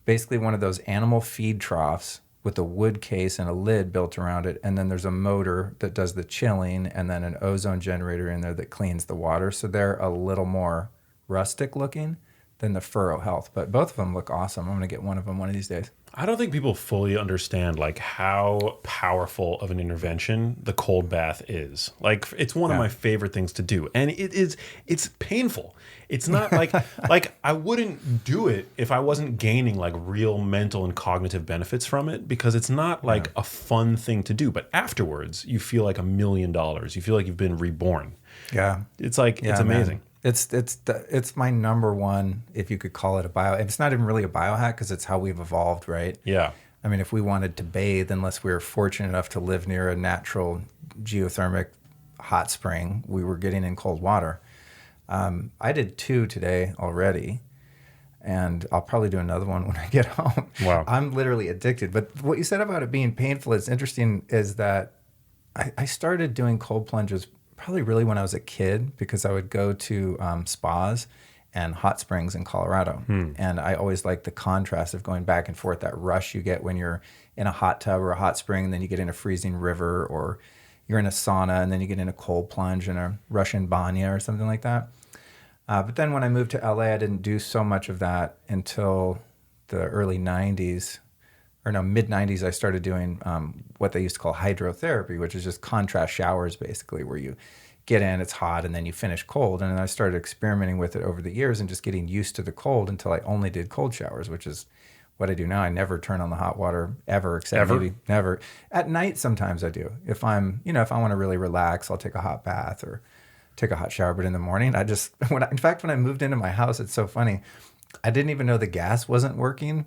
basically one of those animal feed troughs with a wood case and a lid built around it. And then there's a motor that does the chilling and then an ozone generator in there that cleans the water. So they're a little more rustic looking than the Furrow Health. But both of them look awesome. I'm going to get one of them one of these days. I don't think people fully understand like how powerful of an intervention the cold bath is. Like it's one of my favorite things to do. And it's painful. It's not like like I wouldn't do it if I wasn't gaining like real mental and cognitive benefits from it, because it's not like a fun thing to do. But afterwards, you feel like $1 million. You feel like you've been reborn. Yeah. It's like it's amazing. Man. It's my number one, if you could call it a bio. It's not even really a biohack because it's how we've evolved, right? Yeah. I mean, if we wanted to bathe, unless we were fortunate enough to live near a natural geothermic hot spring, we were getting in cold water. I did 2 today already, and I'll probably do another one when I get home. Wow. I'm literally addicted. But what you said about it being painful is interesting, is that I started doing cold plunges probably really when I was a kid, because I would go to spas and hot springs in Colorado. And I always liked the contrast of going back and forth, that rush you get when you're in a hot tub or a hot spring, and then you get in a freezing river, or you're in a sauna and then you get in a cold plunge in a Russian banya or something like that. But then when I moved to LA, I didn't do so much of that until the early 90s. Or no, mid-90s, I started doing what they used to call hydrotherapy, which is just contrast showers, basically, where you get in, it's hot, and then you finish cold. And then I started experimenting with it over the years and just getting used to the cold until I only did cold showers, which is what I do now. I never turn on the hot water ever, except maybe never. At night, sometimes I do. If I'm, if I want to really relax, I'll take a hot bath or take a hot shower. But in the morning, in fact, when I moved into my house, it's so funny. I didn't even know the gas wasn't working,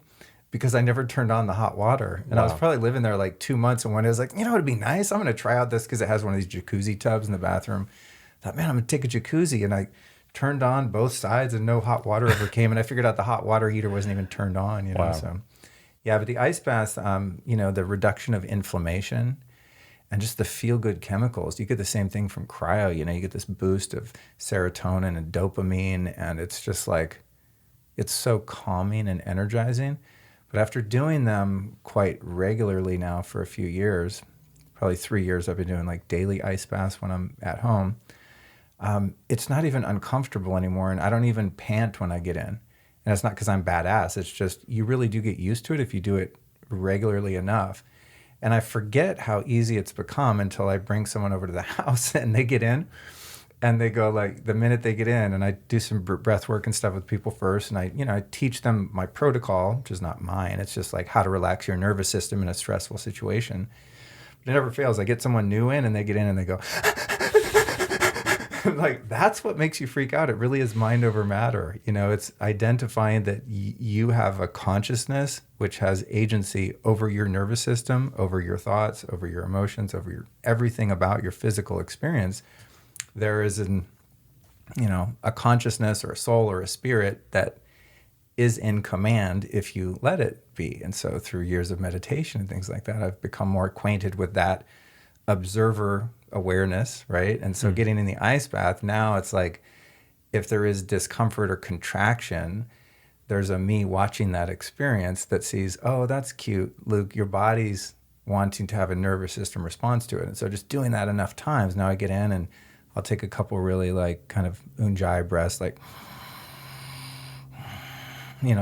because I never turned on the hot water. And I was probably living there like 2 months. And one day I was like, it'd be nice. I'm going to try out this, because it has one of these jacuzzi tubs in the bathroom. I thought, man, I'm going to take a jacuzzi. And I turned on both sides and no hot water ever came. And I figured out the hot water heater wasn't even turned on, you know. So, yeah, but the ice baths, the reduction of inflammation and just the feel-good chemicals. You get the same thing from cryo. You get this boost of serotonin and dopamine. And it's just like, it's so calming and energizing. But after doing them quite regularly now for a few years, probably 3 years, I've been doing like daily ice baths when I'm at home. It's not even uncomfortable anymore, and I don't even pant when I get in. And it's not because I'm badass. It's just you really do get used to it if you do it regularly enough. And I forget how easy it's become until I bring someone over to the house and they get in. And they go like the minute they get in, and I do some breath work and stuff with people first. And I teach them my protocol, which is not mine. It's just like how to relax your nervous system in a stressful situation. But it never fails. I get someone new in, and they get in and they go, like, that's what makes you freak out. It really is mind over matter. It's identifying that you have a consciousness which has agency over your nervous system, over your thoughts, over your emotions, over everything about your physical experience. There is a consciousness or a soul or a spirit that is in command if you let it be. And so through years of meditation and things like that, I've become more acquainted with that observer awareness, right? And so getting in the ice bath, now it's like, if there is discomfort or contraction, there's a me watching that experience that sees, oh, that's cute, Luke, your body's wanting to have a nervous system response to it. And so just doing that enough times, now I get in and I'll take a couple really like kind of ujjayi breaths, like,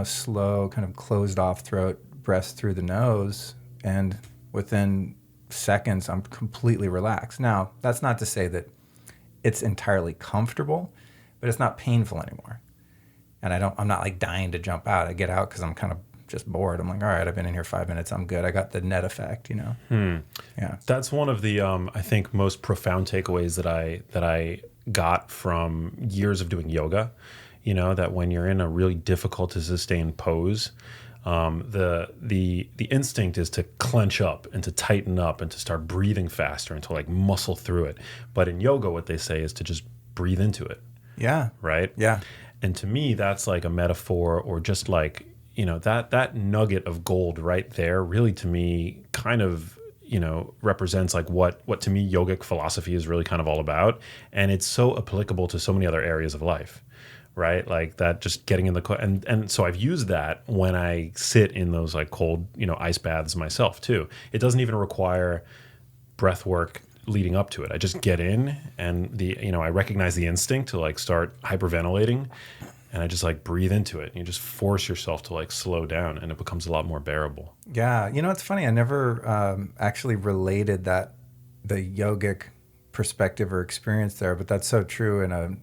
slow, kind of closed off throat breaths through the nose. And within seconds, I'm completely relaxed. Now, that's not to say that it's entirely comfortable, but it's not painful anymore. And I'm not like dying to jump out. I get out because I'm kind of just bored. I'm like, all right, I've been in here 5 minutes. I'm good. I got the net effect, Yeah. That's one of the, I think, most profound takeaways that I got from years of doing yoga, that when you're in a really difficult to sustain pose, the instinct is to clench up and to tighten up and to start breathing faster and to like muscle through it. But in yoga, what they say is to just breathe into it. Yeah. Right? Yeah. And to me, that's like a metaphor, or just like, that nugget of gold right there really, to me, kind of, represents like what to me yogic philosophy is really kind of all about. And it's so applicable to so many other areas of life, right? Like that, just getting in the and so I've used that when I sit in those like cold, ice baths myself too. It doesn't even require breath work leading up to it. I just get in, and I recognize the instinct to like start hyperventilating, and I just like breathe into it. And you just force yourself to like slow down, and it becomes a lot more bearable. Yeah, it's funny. I never actually related the yogic perspective or experience there, but that's so true in a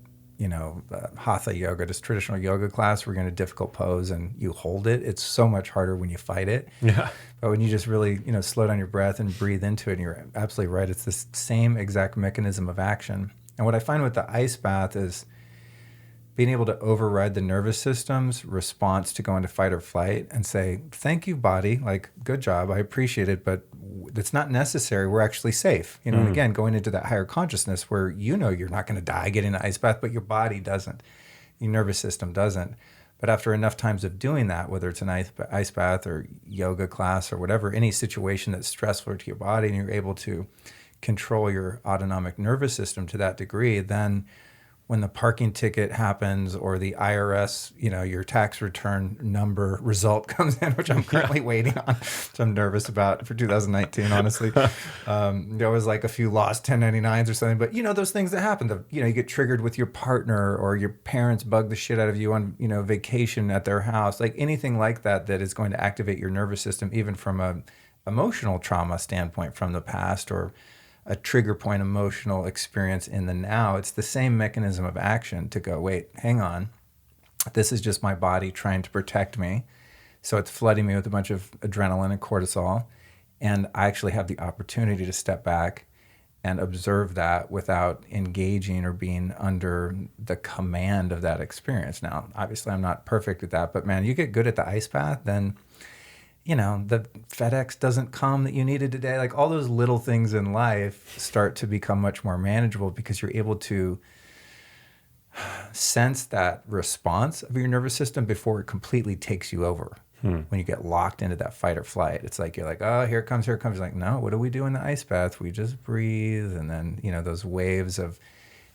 hatha yoga, just traditional yoga class where you're in a difficult pose and you hold it. It's so much harder when you fight it. Yeah. But when you just really, slow down your breath and breathe into it, and you're absolutely right. It's the same exact mechanism of action. And what I find with the ice bath is being able to override the nervous system's response to go into fight or flight and say, thank you, body, like, good job, I appreciate it, but it's not necessary. We're actually safe. And again, going into that higher consciousness where you're not going to die getting an ice bath, but your body doesn't. Your nervous system doesn't. But after enough times of doing that, whether it's an ice bath or yoga class or whatever, any situation that's stressful to your body, and you're able to control your autonomic nervous system to that degree, then when the parking ticket happens or the IRS, your tax return number result comes in, which I'm currently waiting on, which I'm nervous about for 2019, honestly. There was like a few lost 1099s or something, but those things that happen, you get triggered with your partner, or your parents bug the shit out of you on, vacation at their house, like anything like that is going to activate your nervous system, even from a emotional trauma standpoint from the past, or a trigger point emotional experience in the now. It's the same mechanism of action to go, wait, hang on. This is just my body trying to protect me. So it's flooding me with a bunch of adrenaline and cortisol. And I actually have the opportunity to step back and observe that without engaging or being under the command of that experience. Now, obviously I'm not perfect at that, but man, you get good at the ice bath, then the FedEx doesn't come that you needed today. Like all those little things in life start to become much more manageable because you're able to sense that response of your nervous system before it completely takes you over. When you get locked into that fight or flight, it's like, you're like, oh, here it comes. You're like, no, what do we do in the ice bath? We just breathe. And then, those waves of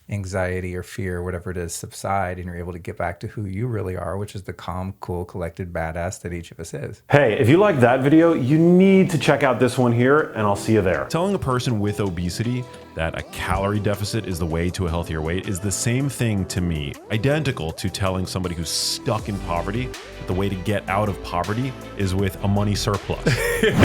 anxiety or fear, whatever it is, subside, and you're able to get back to who you really are, which is the calm, cool, collected badass that each of us is. Hey, if you like that video, you need to check out this one here, and I'll see you there. Telling a person with obesity that a calorie deficit is the way to a healthier weight is the same thing to me, identical to telling somebody who's stuck in poverty that the way to get out of poverty is with a money surplus.